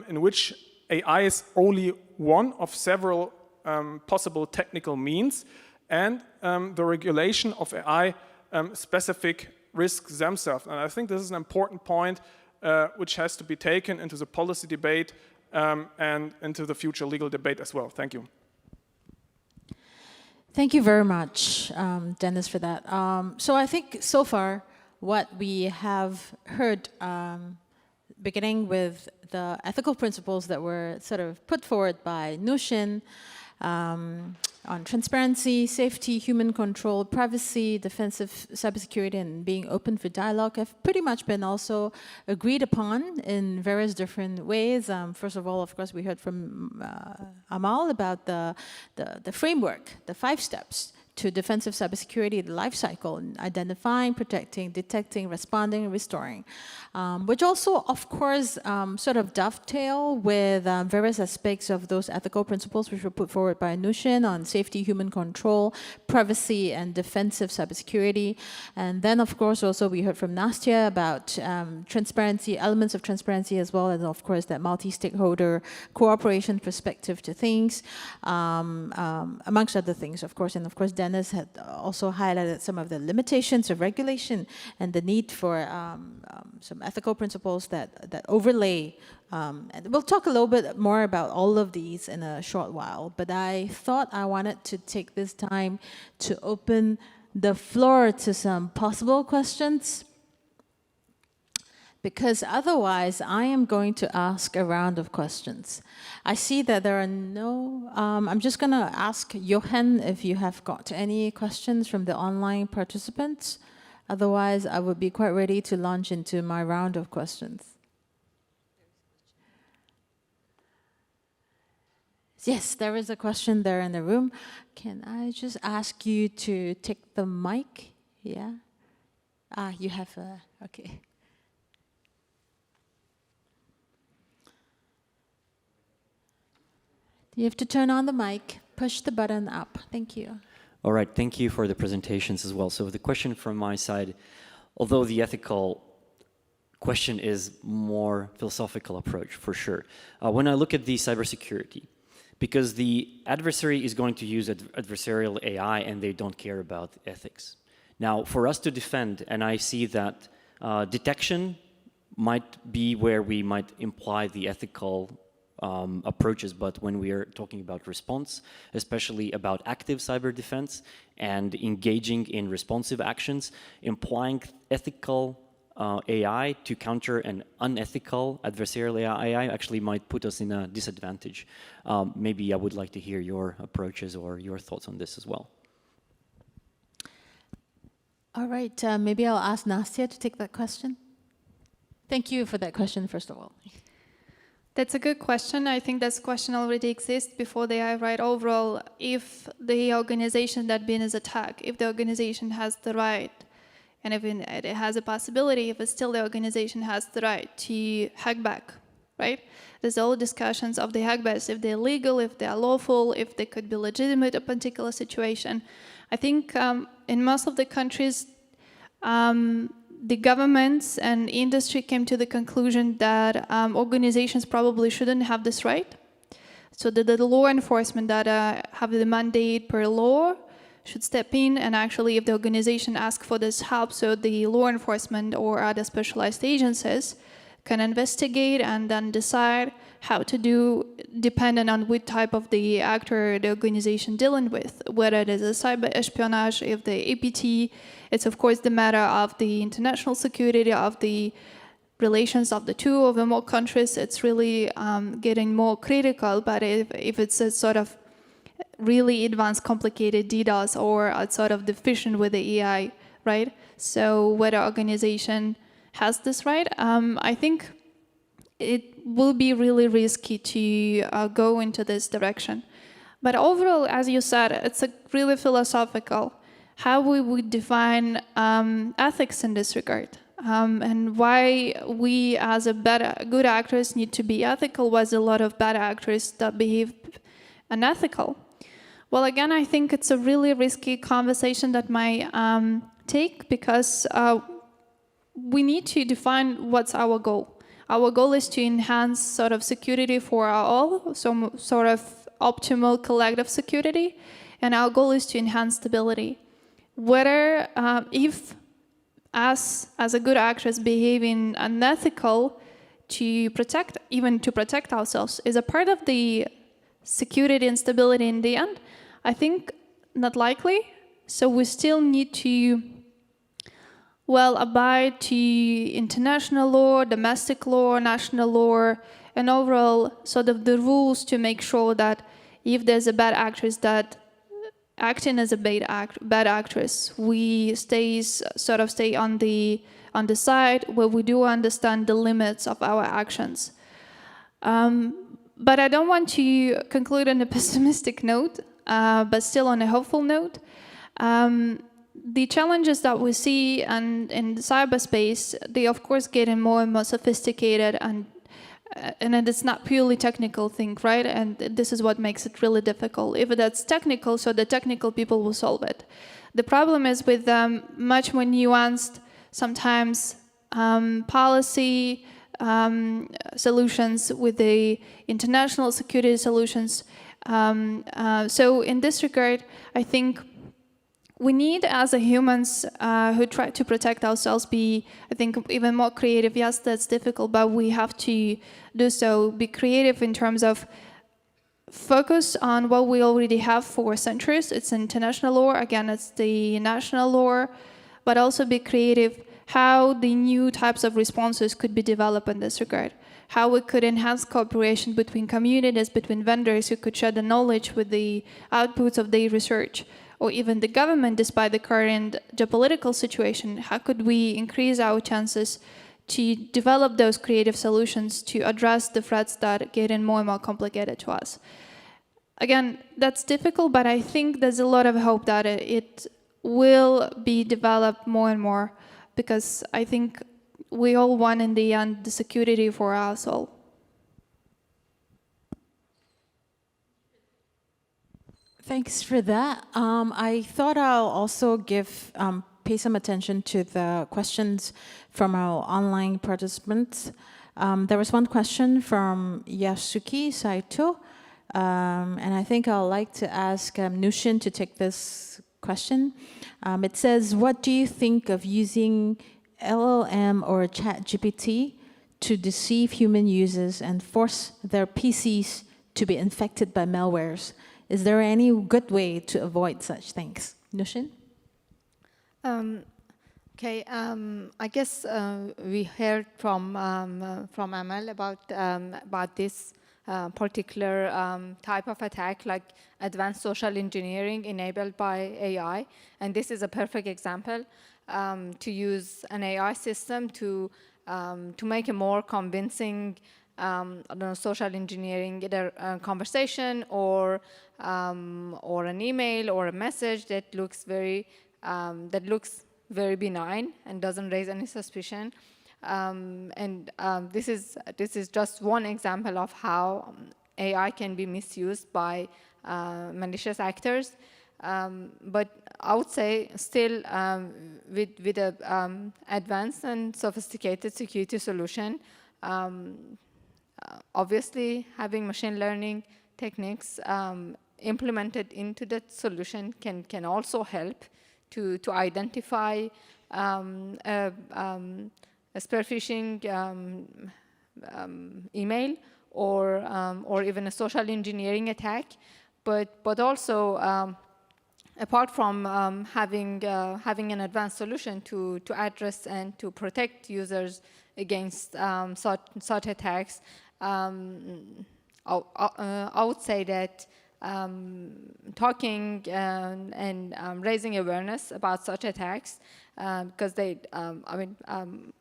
in which AI is only one of several possible technical means, and the regulation of AI specific risks themselves. And I think this is an important point which has to be taken into the policy debate and into the future legal debate as well. Thank you. Thank you very much, Dennis, for that. So I think so far what we have heard, beginning with the ethical principles that were sort of put forward by Nushin, on transparency, safety, human control, privacy, defensive cybersecurity, and being open for dialogue have pretty much been also agreed upon in various different ways. First of all, of course, we heard from Amal about the framework, the 5 steps to defensive cybersecurity, the life cycle, identifying, protecting, detecting, responding, and restoring, which also, of course, sort of dovetail with various aspects of those ethical principles which were put forward by Nushin on safety, human control, privacy, and defensive cybersecurity. And then, of course, also we heard from Nastya about transparency, elements of transparency, as well as, of course, that multi-stakeholder cooperation perspective to things, amongst other things, of course. And of course, Dennis had also highlighted some of the limitations of regulation and the need for some ethical principles that overlay. And we'll talk a little bit more about all of these in a short while. But I thought I wanted to take this time to open the floor to some possible questions, because otherwise I am going to ask a round of questions. I see that there are no, I'm just gonna ask Johan if you have got any questions from the online participants. Otherwise, I would be quite ready to launch into my round of questions. Yes, there is a question there in the room. Can I just ask you to take the mic? Yeah? You have a, okay. You have to turn on the mic, push the button up. Thank you. All right, thank you for the presentations as well. So the question from my side, although the ethical question is more philosophical approach for sure. When I look at the cybersecurity, because the adversary is going to use adversarial AI and they don't care about ethics. Now, for us to defend, and I see that detection might be where we might imply the ethical approaches, but when we are talking about response, especially about active cyber defense and engaging in responsive actions, implying ethical AI to counter an unethical adversarial AI actually might put us in a disadvantage. Maybe I would like to hear your approaches or your thoughts on this as well. All right, maybe I'll ask Nastya to take that question. Thank you for that question, first of all. That's a good question. I think this question already exists before the AI, right? Overall, if the organization that been is attacked, if the organization has the right, and if it has a possibility, if it's still the organization has the right to hack back, right? There's all discussions of the hackbacks, if they're legal, if they're lawful, if they could be legitimate a particular situation. I think in most of the countries, the governments and industry came to the conclusion that organizations probably shouldn't have this right. So the law enforcement that have the mandate per law should step in, and actually if the organization asks for this help, so the law enforcement or other specialized agencies can investigate and then decide how to do, depending on which type of the actor the organization dealing with, whether it is a cyber espionage, if the APT, it's of course the matter of the international security, of the relations of the two or the more countries. It's really getting more critical, but if it's a sort of really advanced, complicated DDoS or a sort of deficient with the AI, right? So whether organization has this right, I think it will be really risky to go into this direction. But overall, as you said, it's a really philosophical, how we would define ethics in this regard, and why we as good actors need to be ethical, while a lot of bad actors that behave unethical. Well, again, I think it's a really risky conversation that might take, because we need to define what's our goal. Our goal is to enhance sort of security for all, so sort of optimal collective security, and our goal is to enhance stability. Whether if us as a good actors behaving unethical to protect, even to protect ourselves, is a part of the security and stability in the end, I think not likely. So we still need to, well, abide to international law, domestic law, national law, and overall sort of the rules to make sure that if there's a bad actress that acting as a bad actress, we stay on the side where we do understand the limits of our actions. But I don't want to conclude on a pessimistic note, but still on a hopeful note. The challenges that we see in the cyberspace, they of course getting more and more sophisticated, and it's not purely technical thing, right? And this is what makes it really difficult. If that's technical, so the technical people will solve it. The problem is with much more nuanced, sometimes policy solutions with the international security solutions. So in this regard, I think we need, as a humans who try to protect ourselves, be, I think, even more creative. Yes, that's difficult, but we have to do so. Be creative in terms of focus on what we already have for centuries. It's international law, again, it's the national law, but also be creative how the new types of responses could be developed in this regard. How we could enhance cooperation between communities, between vendors who could share the knowledge with the outputs of their research, or even the government, despite the current geopolitical situation. How could we increase our chances to develop those creative solutions to address the threats that are getting more and more complicated to us? Again, that's difficult, but I think there's a lot of hope that it will be developed more and more, because I think we all want in the end the security for us all. Thanks for that. I thought I'll also pay some attention to the questions from our online participants. There was one question from Yasuki Saito, and I think I'd like to ask Nushin to take this question. It says, what do you think of using LLM or ChatGPT to deceive human users and force their PCs to be infected by malwares? Is there any good way to avoid such things? Nushin? Okay, I guess we heard from Amal about this particular type of attack, like advanced social engineering enabled by AI, and this is a perfect example to use an AI system to make a more convincing social engineering, either a conversation or an email or a message that looks very benign and doesn't raise any suspicion. This is just one example of how AI can be misused by malicious actors. But I would say still with an advanced and sophisticated security solution, obviously having machine learning techniques implemented into that solution can also help to identify a spear phishing email or even a social engineering attack, but also apart from having an advanced solution to address and to protect users against such attacks, I would say that talking and raising awareness about such attacks, because I'm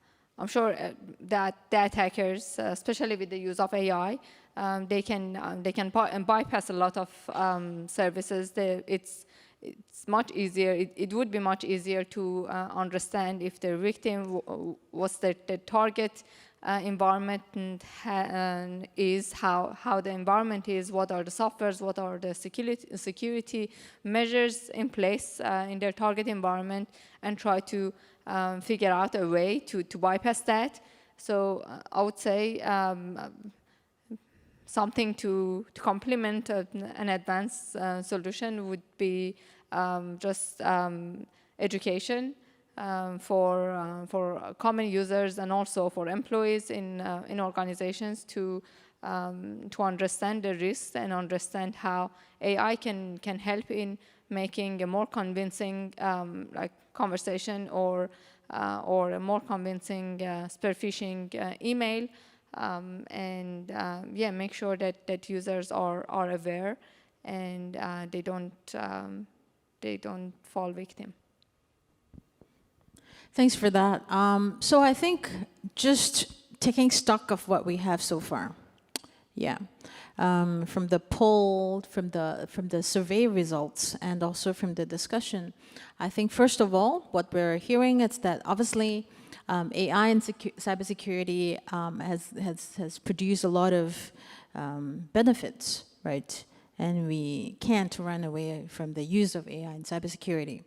sure that the attackers, especially with the use of AI, they can bypass a lot of services. It's much easier. It would be much easier to understand if the victim was the target environment is, how the environment is, what are the softwares, what are the security measures in place in their target environment, and try to figure out a way to bypass that. So I would say something to complement an advanced solution would be just education for common users and also for employees in organizations to understand the risks and understand how AI can help in making a more convincing like conversation or a more convincing spear phishing email, and yeah, make sure that users are aware and they don't fall victim. Thanks for that. So I think just taking stock of what we have so far, yeah, from the poll, from the survey results, and also from the discussion, I think first of all, what we're hearing is that obviously AI and cybersecurity has produced a lot of benefits, right? And we can't run away from the use of AI in cybersecurity.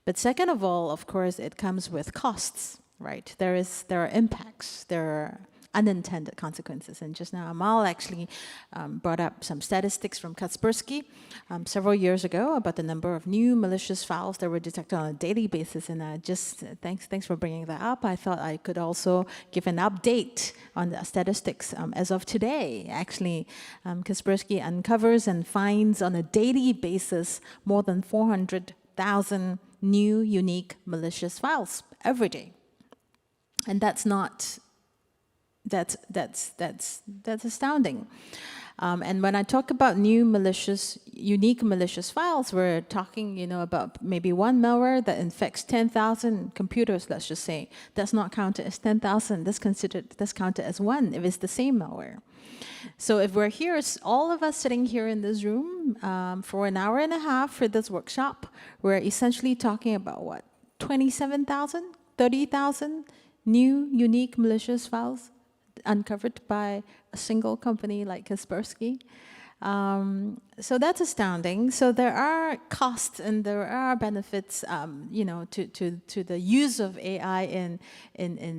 But second of all, of course, it comes with costs, right? There are impacts, there are unintended consequences. And just now, Amal actually brought up some statistics from Kaspersky several years ago about the number of new malicious files that were detected on a daily basis. And just thanks for bringing that up. I thought I could also give an update on the statistics. As of today, actually, Kaspersky uncovers and finds on a daily basis more than 400,000 new unique malicious files every day. And that's astounding. And when I talk about unique malicious files, we're talking, about maybe one malware that infects 10,000 computers, let's just say. That's not counted as 10,000. That's counted as one if it's the same malware. So if we're here, all of us sitting here in this room for an hour and a half for this workshop, we're essentially talking about what? 27,000, 30,000 new unique malicious files uncovered by a single company like Kaspersky. So that's astounding. So there are costs and there are benefits, to the use of AI in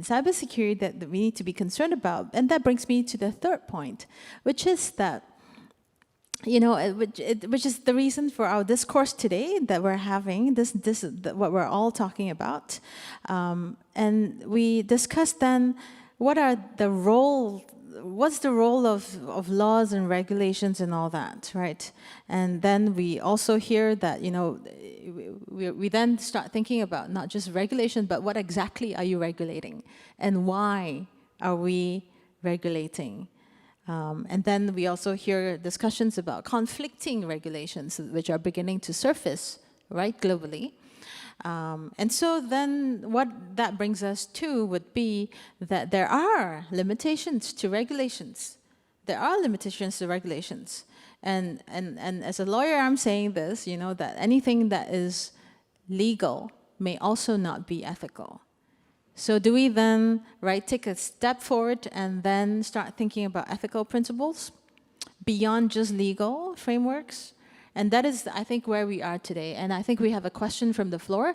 cybersecurity that we need to be concerned about. And that brings me to the third point, which is that, which is the reason for our discourse today that we're having, what we're all talking about. And we discussed then what's the role of laws and regulations and all that, right? And then we also hear that, we then start thinking about not just regulation, but what exactly are you regulating? And why are we regulating? And then we also hear discussions about conflicting regulations, which are beginning to surface, right, globally. And so then what that brings us to would be that there are limitations to regulations. There are limitations to regulations. And as a lawyer, I'm saying this, that anything that is legal may also not be ethical. So do we then, take a step forward and then start thinking about ethical principles beyond just legal frameworks? And that is, I think, where we are today. And I think we have a question from the floor.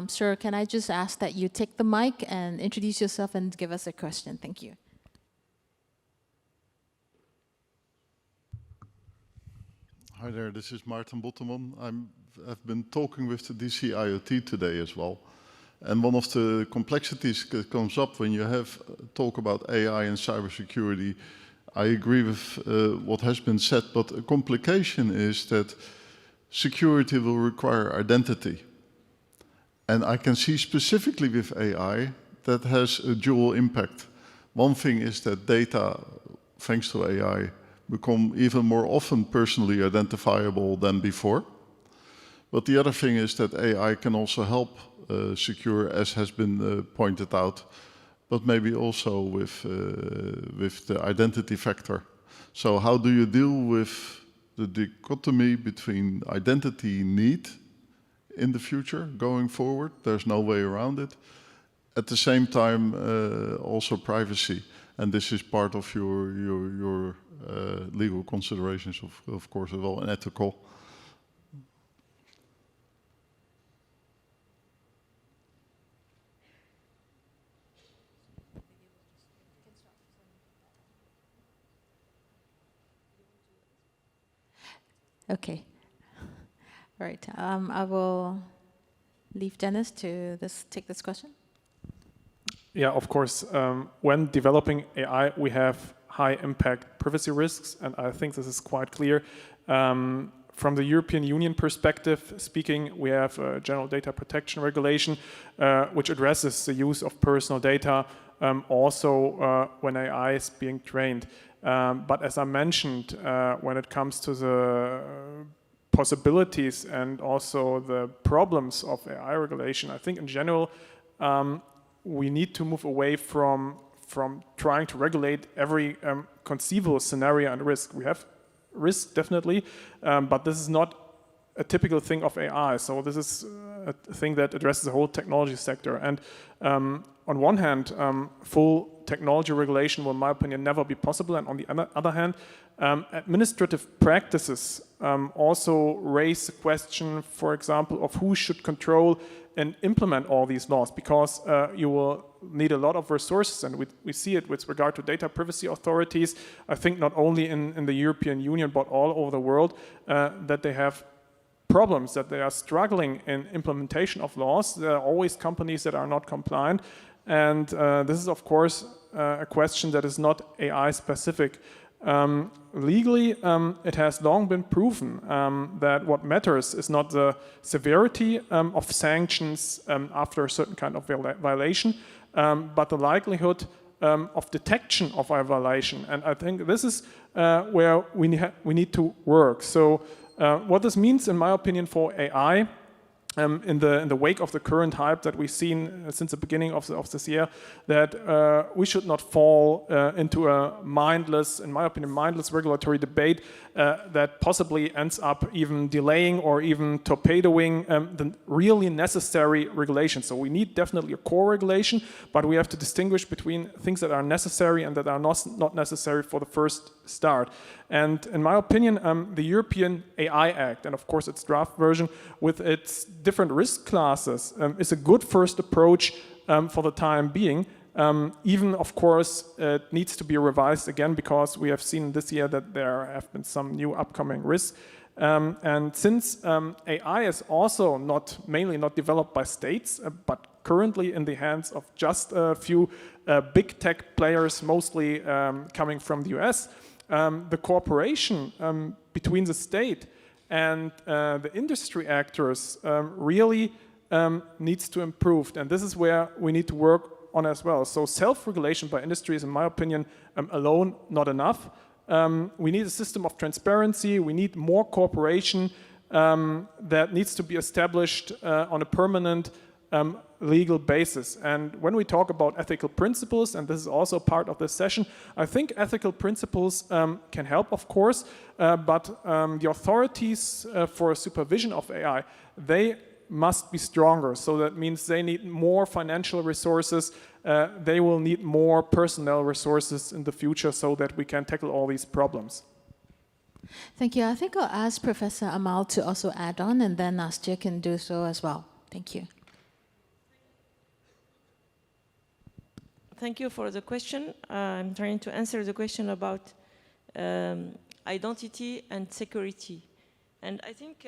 Sir, can I just ask that you take the mic and introduce yourself and give us a question? Thank you. Hi there, this is Maarten Botteman. I've been talking with the DC IoT today as well. And one of the complexities that comes up when you have talk about AI and cybersecurity, I agree with what has been said, but a complication is that security will require identity. And I can see specifically with AI that has a dual impact. One thing is that data, thanks to AI, become even more often personally identifiable than before. But the other thing is that AI can also help secure, as has been pointed out, but maybe also with the identity factor. So how do you deal with the dichotomy between identity need in the future going forward? There's no way around it. At the same time, also privacy. And this is part of your legal considerations, of course, as well, and ethical. Okay. All right. I will leave Dennis to take this question. Yeah, of course. When developing AI, we have high impact privacy risks, and I think this is quite clear. From the European Union perspective speaking, we have a general data protection regulation, which addresses the use of personal data, also when AI is being trained. But as I mentioned, when it comes to the possibilities and also the problems of AI regulation, I think in general, we need to move away from trying to regulate every conceivable scenario and risk. We have risk, definitely, but this is not a typical thing of AI. So this is a thing that addresses the whole technology sector. And on one hand, full technology regulation will, in my opinion, never be possible. And on the other hand, administrative practices also raise the question, for example, of who should control and implement all these laws, because you will need a lot of resources, and we see it with regard to data privacy authorities. I think not only in the European Union, but all over the world, that they have problems, that they are struggling in implementation of laws. There are always companies that are not compliant, and this is, of course, a question that is not AI specific. Legally, it has long been proven that what matters is not the severity of sanctions after a certain kind of violation, but the likelihood of detection of a violation. And I think this is where we need to work. So what this means, in my opinion, for AI in the wake of the current hype that we've seen since the beginning of this year, that we should not fall into a mindless, in my opinion, mindless regulatory debate that possibly ends up even delaying or even torpedoing the really necessary regulation. So we need definitely a core regulation, but we have to distinguish between things that are necessary and that are not necessary for the first start. And in my opinion, the European AI Act, and of course its draft version with its different risk classes, is a good first approach for the time being. Even, of course, it needs to be revised again because we have seen this year that there have been some new upcoming risks. And since AI is also mainly not developed by states, but currently in the hands of just a few big tech players, mostly coming from the US, the cooperation between the state and the industry actors really needs to improve. And this is where we need to work on as well. So self-regulation by industry is, in my opinion, alone not enough. We need a system of transparency. We need more cooperation that needs to be established on a permanent legal basis. And when we talk about ethical principles, and this is also part of this session, I think ethical principles can help, of course, but the authorities for supervision of AI, they must be stronger. So that means they need more financial resources. They will need more personnel resources in the future so that we can tackle all these problems. Thank you. I think I'll ask Professor Amal to also add on, and then Nastya can do so as well. Thank you. Thank you for the question. I'm trying to answer the question about identity and security. And I think,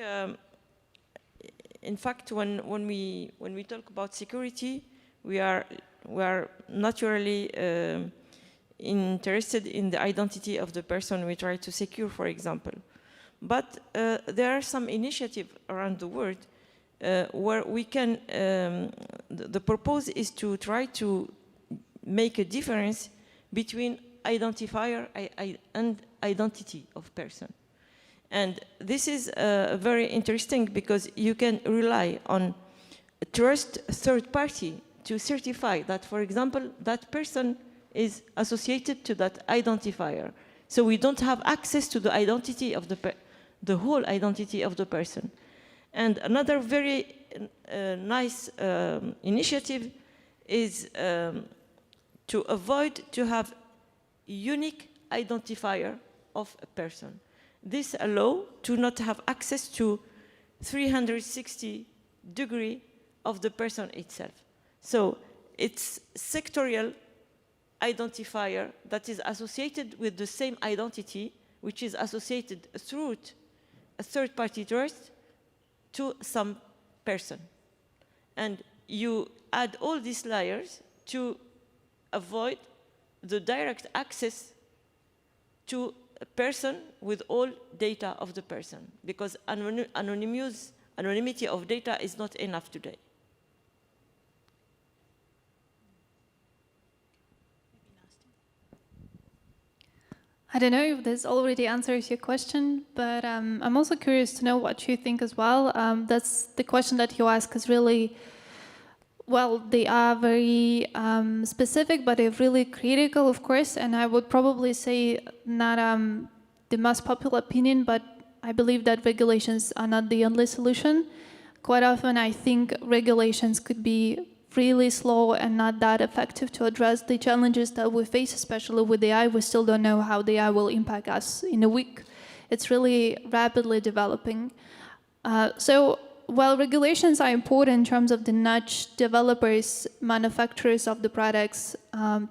in fact, when we talk about security, we are naturally interested in the identity of the person we try to secure, for example. But there are some initiatives around the world where we can, the purpose is to try to make a difference between identifier and identity of person. And this is very interesting because you can rely on trust third party to certify that, for example, that person is associated to that identifier. So we don't have access to the identity of the whole identity of the person. And another very nice initiative is to avoid to have unique identifier of a person. This allows to not have access to 360 degree of the person itself. So it's sectorial identifier that is associated with the same identity, which is associated through a third-party trust to some person. And you add all these layers to avoid the direct access to a person with all data of the person, because anonymity of data is not enough today. I don't know if this already answers your question, but I'm also curious to know what you think as well. That's the question that you ask is really, well, they are very specific, but they're really critical, of course, and I would probably say not the most popular opinion, but I believe that regulations are not the only solution. Quite often, I think regulations could be really slow and not that effective to address the challenges that we face, especially with AI. We still don't know how the AI will impact us in a week. It's really rapidly developing. So while regulations are important in terms of the nudge developers, manufacturers of the products,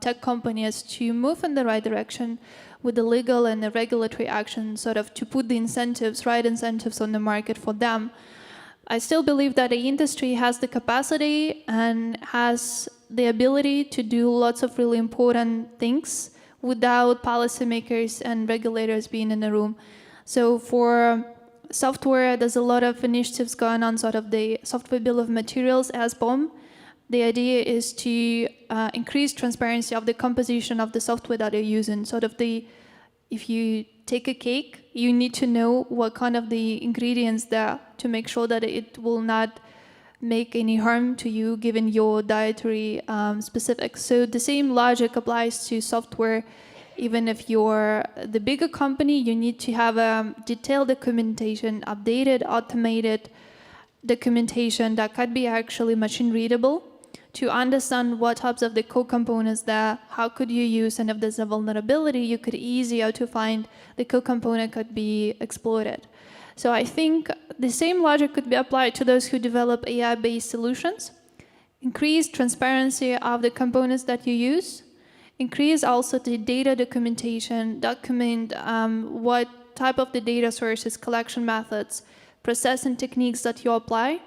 tech companies to move in the right direction with the legal and the regulatory action, sort of to put the incentives, right incentives on the market for them, I still believe that the industry has the capacity and has the ability to do lots of really important things without policymakers and regulators being in the room. So for software, there's a lot of initiatives going on, sort of the software bill of materials, SBOM. The idea is to increase transparency of the composition of the software that you're using. Sort of if you take a cake, you need to know what kind of the ingredients there to make sure that it will not make any harm to you given your dietary specifics. So the same logic applies to software. Even if you're the bigger company, you need to have a detailed documentation, updated, automated documentation that could be actually machine readable to understand what types of the core components there, how could you use, and if there's a vulnerability, you could easier to find the core component could be exploited. So I think the same logic could be applied to those who develop AI-based solutions. Increase transparency of the components that you use. Increase also the data documentation, document what type of the data sources, collection methods, processing techniques that you apply.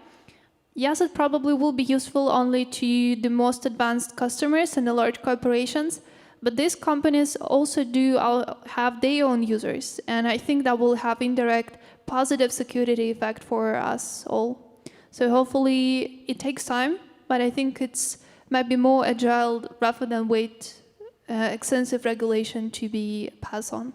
Yes, it probably will be useful only to the most advanced customers and the large corporations, but these companies also do have their own users, and I think that will have indirect positive security effect for us all. So hopefully it takes time, but I think it's might be more agile rather than wait extensive regulation to be passed on.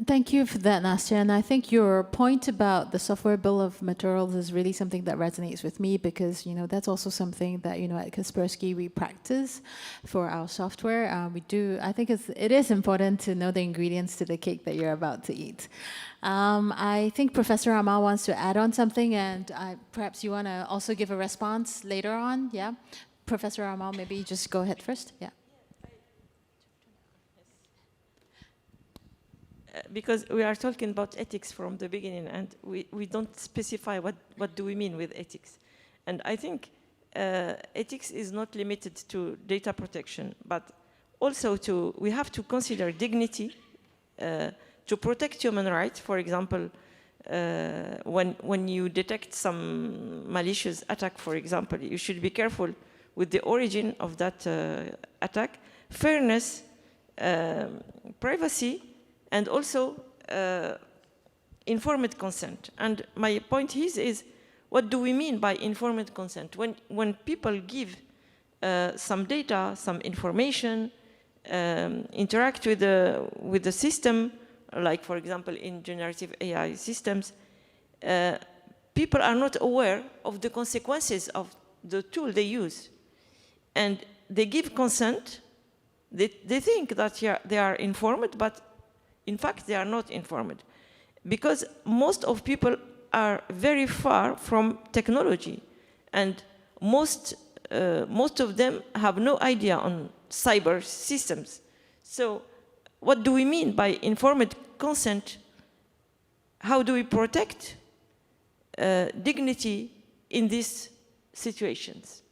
Thank you for that, Nastya. And I think your point about the software bill of materials is really something that resonates with me because, that's also something that, at Kaspersky we practice for our software. I think it is important to know the ingredients to the cake that you're about to eat. I think Professor Amal wants to add on something, and perhaps you want to also give a response later on. Yeah, Professor Amal, maybe just go ahead first. Yeah. Because we are talking about ethics from the beginning, and we don't specify what do we mean with ethics. And I think ethics is not limited to data protection, but also we have to consider dignity, to protect human rights. For example, when you detect some malicious attack, for example, you should be careful with the origin of that attack, fairness, privacy, and also informed consent. And my point is what do we mean by informed consent? When people give some data, some information, interact with the system, like for example in generative AI systems, people are not aware of the consequences of the tool they use. And they give consent, they think that they are informed, but in fact, they are not informed because most of people are very far from technology, and most of them have no idea on cyber systems. So what do we mean by informed consent? How do we protect dignity in these situations?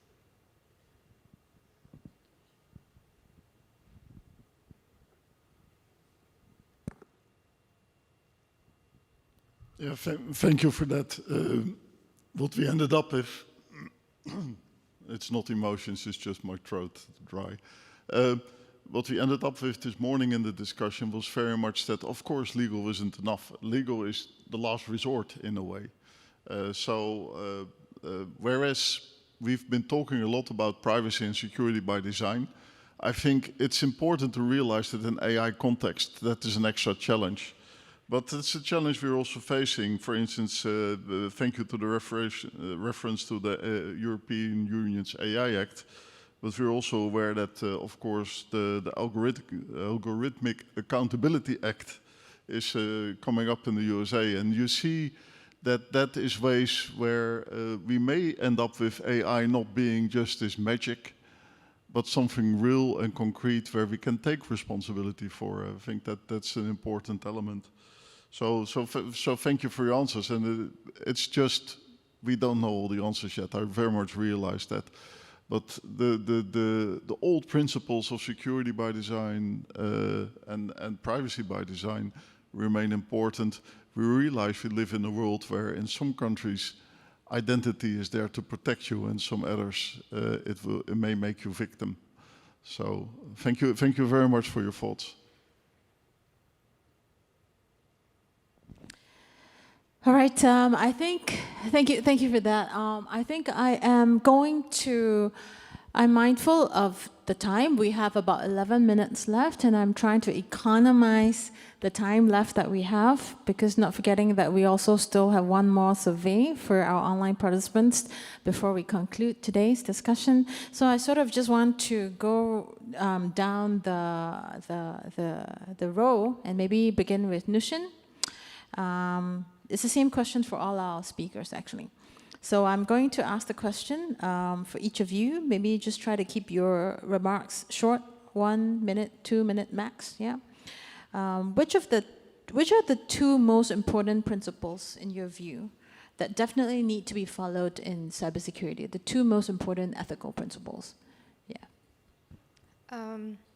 Yeah, thank you for that. What we ended up with, it's not emotions, it's just my throat dry. What we ended up with this morning in the discussion was very much that, of course, legal isn't enough. Legal is the last resort in a way. Whereas we've been talking a lot about privacy and security by design, I think it's important to realize that in AI context, that is an extra challenge. But it's a challenge we're also facing. For instance, thank you to the reference to the European Union's AI Act. But we're also aware that, of course, the Algorithmic Accountability Act is coming up in the USA. And you see that is ways where we may end up with AI not being just this magic, but something real and concrete where we can take responsibility for. I think that's an important element. So thank you for your answers. And it's just, we don't know all the answers yet. I very much realize that. But the old principles of security by design and privacy by design remain important. We realize we live in a world where in some countries identity is there to protect you, and some others it may make you victim. So thank you very much for your thoughts. All right, thank you for that. I think I am going to I'm mindful of the time. We have about 11 minutes left, and I'm trying to economize the time left that we have, because not forgetting that we also still have one more survey for our online participants before we conclude today's discussion. So I sort of just want to go down the row and maybe begin with Nushin. It's the same question for all our speakers, actually. So I'm going to ask the question for each of you. Maybe just try to keep your remarks short, 1 minute, 2 minute max. Yeah. Which are the two most important principles in your view that definitely need to be followed in cybersecurity? The two most important ethical principles. Yeah.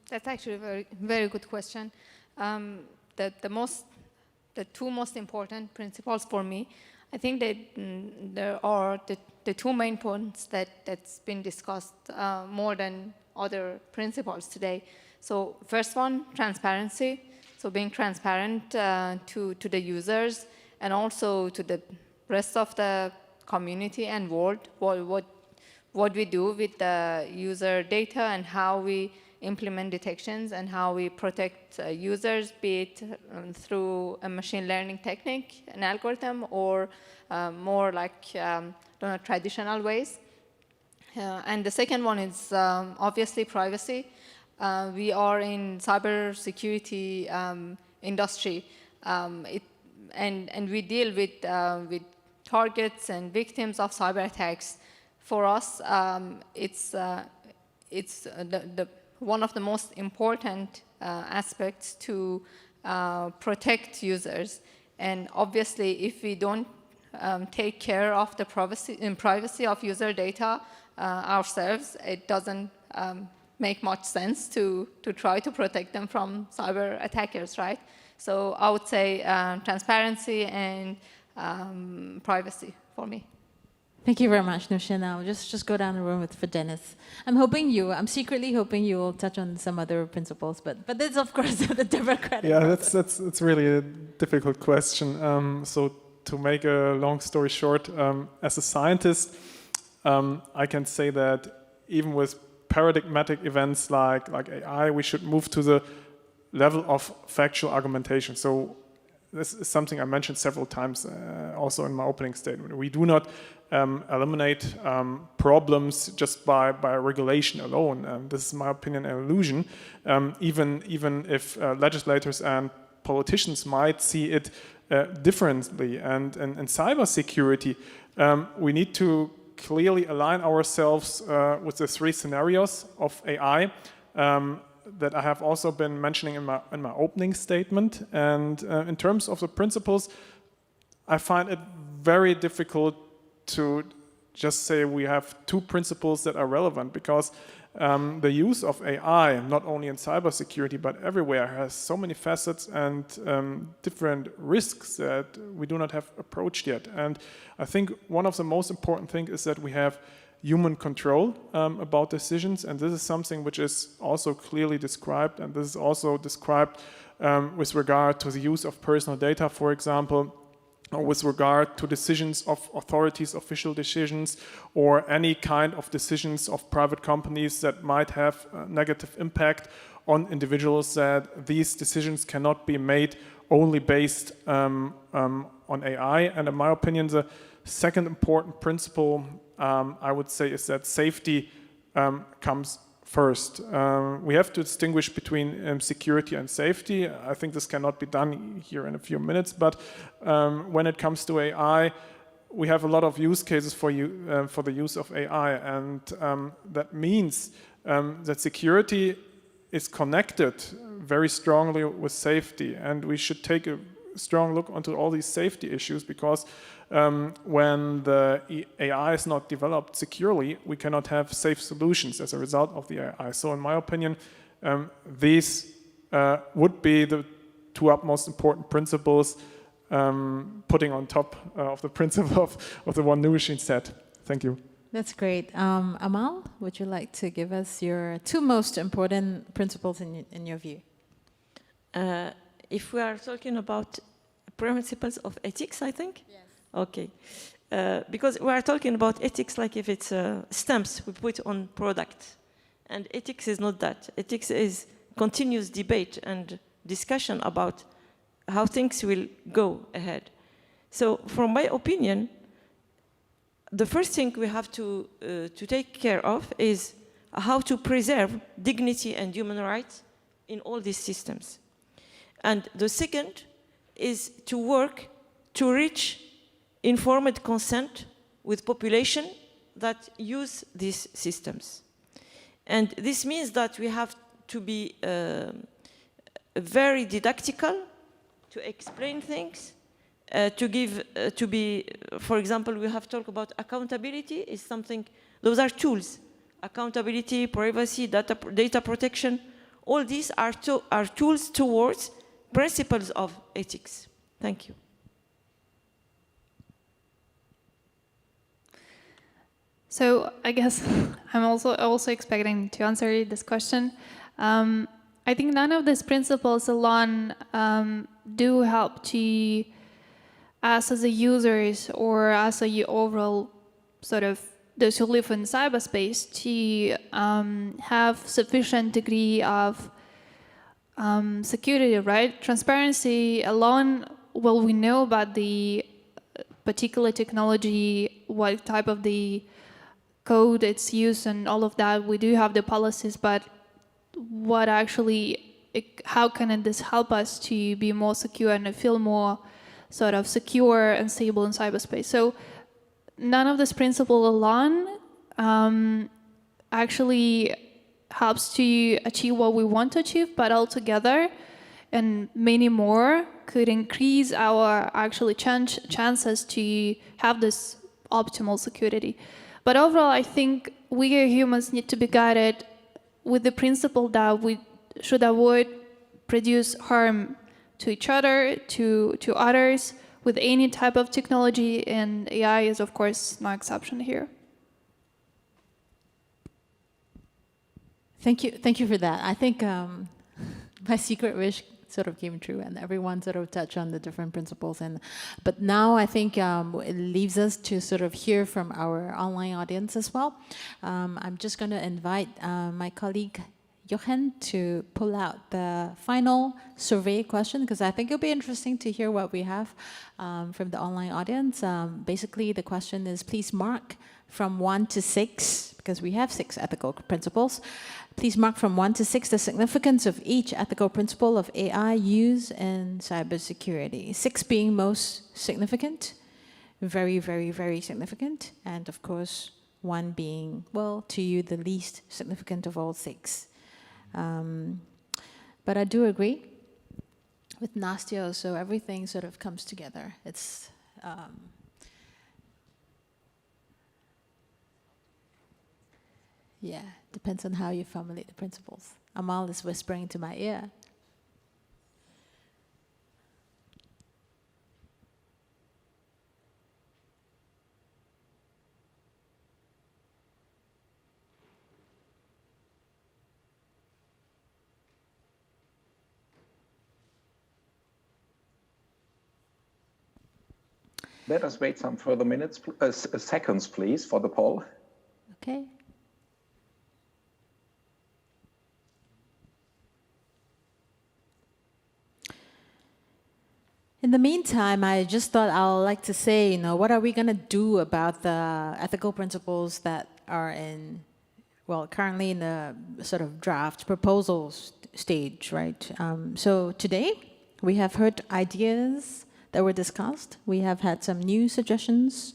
That's actually a very, very good question. The two most important principles for me, I think that there are the two main points that's been discussed more than other principles today. So first one, transparency. So being transparent to the users and also to the rest of the community and world, what we do with the user data and how we implement detections and how we protect users, be it through a machine learning technique, an algorithm, or more like traditional ways. And the second one is obviously privacy. We are in cybersecurity industry, and we deal with targets and victims of cyber attacks. For us, it's one of the most important aspects to protect users. And obviously, if we don't take care of the privacy of user data ourselves, it doesn't make much sense to try to protect them from cyber attackers, right? So I would say transparency and privacy for me. Thank you very much, Nushin. I'll just go down the room for Dennis. I'm secretly hoping you will touch on some other principles, but that's of course the democratic. Yeah, that's really a difficult question. So to make a long story short, as a scientist, I can say that even with paradigmatic events like AI, we should move to the level of factual argumentation. So this is something I mentioned several times also in my opening statement. We do not eliminate problems just by regulation alone. This is, in my opinion, an illusion. Even if legislators and politicians might see it differently. And in cybersecurity, we need to clearly align ourselves with the three scenarios of AI that I have also been mentioning in my opening statement. And in terms of the principles, I find it very difficult to just say we have two principles that are relevant, because the use of AI, not only in cybersecurity but everywhere, has so many facets and different risks that we do not have approached yet. And I think one of the most important things is that we have human control about decisions, and this is something which is also clearly described, and this is also described with regard to the use of personal data, for example, or with regard to decisions of authorities, official decisions, or any kind of decisions of private companies that might have a negative impact on individuals, that these decisions cannot be made only based on AI. And in my opinion, the second important principle, I would say, is that safety comes first. We have to distinguish between security and safety. I think this cannot be done here in a few minutes, but when it comes to AI, we have a lot of use cases for the use of AI, and that means that security is connected very strongly with safety, and we should take a strong look onto all these safety issues, because when the AI is not developed securely, we cannot have safe solutions as a result of the AI. So in my opinion, these would be the two utmost important principles, putting on top of the principle of the one Nushin said. Thank you. That's great. Amal, would you like to give us your two most important principles in your view? If we are talking about principles of ethics, I think? Yes. Okay. Because we are talking about ethics like if it's stamps we put on product. And ethics is not that. Ethics is continuous debate and discussion about how things will go ahead. So from my opinion, the first thing we have to take care of is how to preserve dignity and human rights in all these systems. And the second is to work to reach informed consent with population that use these systems. And this means that we have to be very didactical, to explain things, for example, we have talked about accountability is something, those are tools. Accountability, privacy, data protection, all these are tools towards principles of ethics. Thank you. So I guess I'm also expecting to answer this question. I think none of these principles alone do help to us as a users or as a overall sort of those who live in cyberspace to have sufficient degree of security, right? Transparency alone, well, we know about the particular technology, what type of the code it's used and all of that. We do have the policies, but what actually, how can this help us to be more secure and feel more sort of secure and stable in cyberspace? So none of this principle alone actually helps to achieve what we want to achieve, but altogether and many more could increase our actually chances to have this optimal security. But overall, I think we as humans need to be guided with the principle that we should avoid produce harm to each other, to others, with any type of technology, and AI is, of course, no exception here. Thank you for that. I think my secret wish sort of came true, and everyone sort of touched on the different principles. But now I think it leaves us to sort of hear from our online audience as well. I'm just going to invite my colleague Jochen to pull out the final survey question, because I think it'll be interesting to hear what we have from the online audience. Basically, the question is, please mark from 1 to 6, because we have 6 ethical principles. Please mark from 1 to 6 the significance of each ethical principle of AI use in cybersecurity. 6 being most significant, very, very, very significant, and of course 1 being, well, to you, the least significant of all 6. But I do agree with Nastya, so everything sort of comes together. It's yeah, depends on how you formulate the principles. Amal is whispering into my ear. Let us wait some further minutes, seconds, please, for the poll. Okay. In the meantime, I just thought I'd like to say, what are we going to do about the ethical principles that are in, well, currently in the sort of draft proposals stage, right? So today, we have heard ideas that were discussed. We have had some new suggestions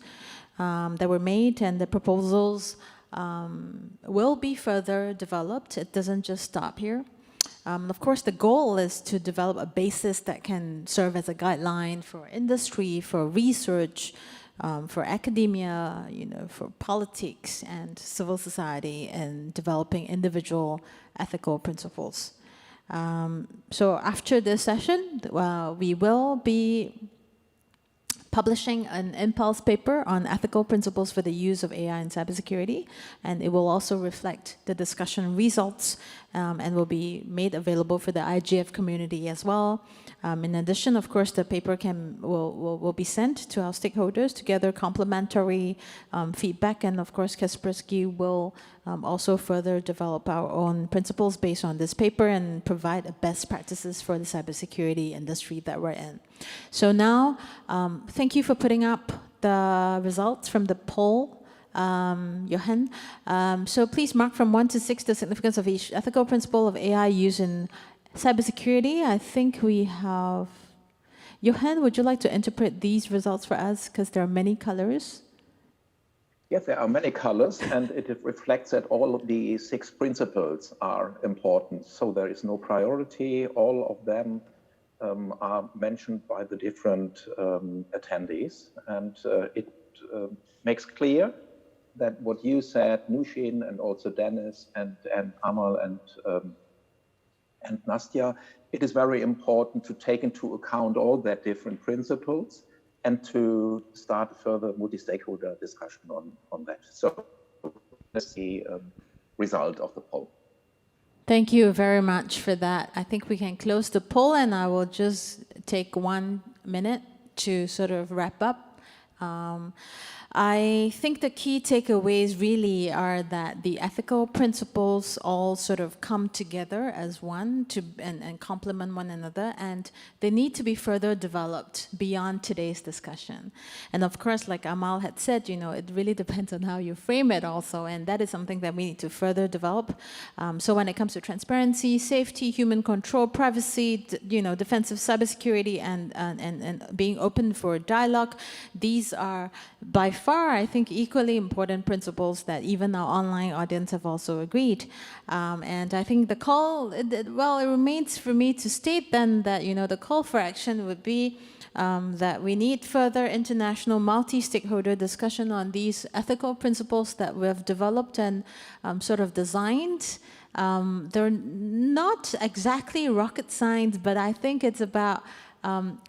that were made, and the proposals will be further developed. It doesn't just stop here. Of course, the goal is to develop a basis that can serve as a guideline for industry, for research, for academia, for politics and civil society, and developing individual ethical principles. So after this session, we will be publishing an impulse paper on ethical principles for the use of AI in cybersecurity, and it will also reflect the discussion results and will be made available for the IGF community as well. In addition, of course, the paper will be sent to our stakeholders to gather complementary feedback, and of course, Kaspersky will also further develop our own principles based on this paper and provide best practices for the cybersecurity industry that we're in. So now, thank you for putting up the results from the poll, Johan. So please mark from 1 to 6 the significance of each ethical principle of AI used in cybersecurity. I think we have... Johan, would you like to interpret these results for us? Because there are many colors. Yes, there are many colors, and it reflects that all of the 6 principles are important. So there is no priority. All of them are mentioned by the different attendees, and it makes clear that what you said, Nushin, and also Dennis, and Amal, and Nastya, it is very important to take into account all that different principles and to start a further multi-stakeholder discussion on that. So that's the result of the poll. Thank you very much for that. I think we can close the poll, and I will just take 1 minute to sort of wrap up. I think the key takeaways really are that the ethical principles all sort of come together as one and complement one another, and they need to be further developed beyond today's discussion. And of course, like Amal had said, you know, it really depends on how you frame it also, and that is something that we need to further develop. So when it comes to transparency, safety, human control, privacy, you know, defensive cybersecurity, and being open for dialogue, these are by far, I think, equally important principles that even our online audience have also agreed. And I think the call, well, it remains for me to state then that, you know, the call for action would be that we need further international multi-stakeholder discussion on these ethical principles that we have developed and sort of designed. They're not exactly rocket science, but I think it's about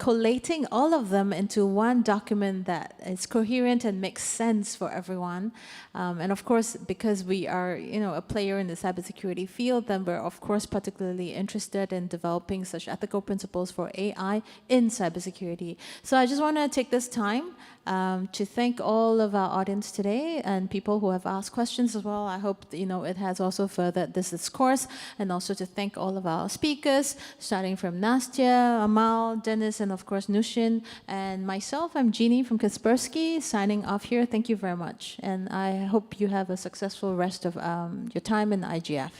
collating all of them into one document that is coherent and makes sense for everyone. And of course, because we are, you know, a player in the cybersecurity field, then we're of course particularly interested in developing such ethical principles for AI in cybersecurity. So I just want to take this time to thank all of our audience today and people who have asked questions as well. I hope, you know, it has also furthered this discourse, and also to thank all of our speakers, starting from Nastya, Amal, Dennis, and of course Nushin, and myself. I'm Jeannie from Kaspersky, signing off here. Thank you very much, and I hope you have a successful rest of your time in IGF.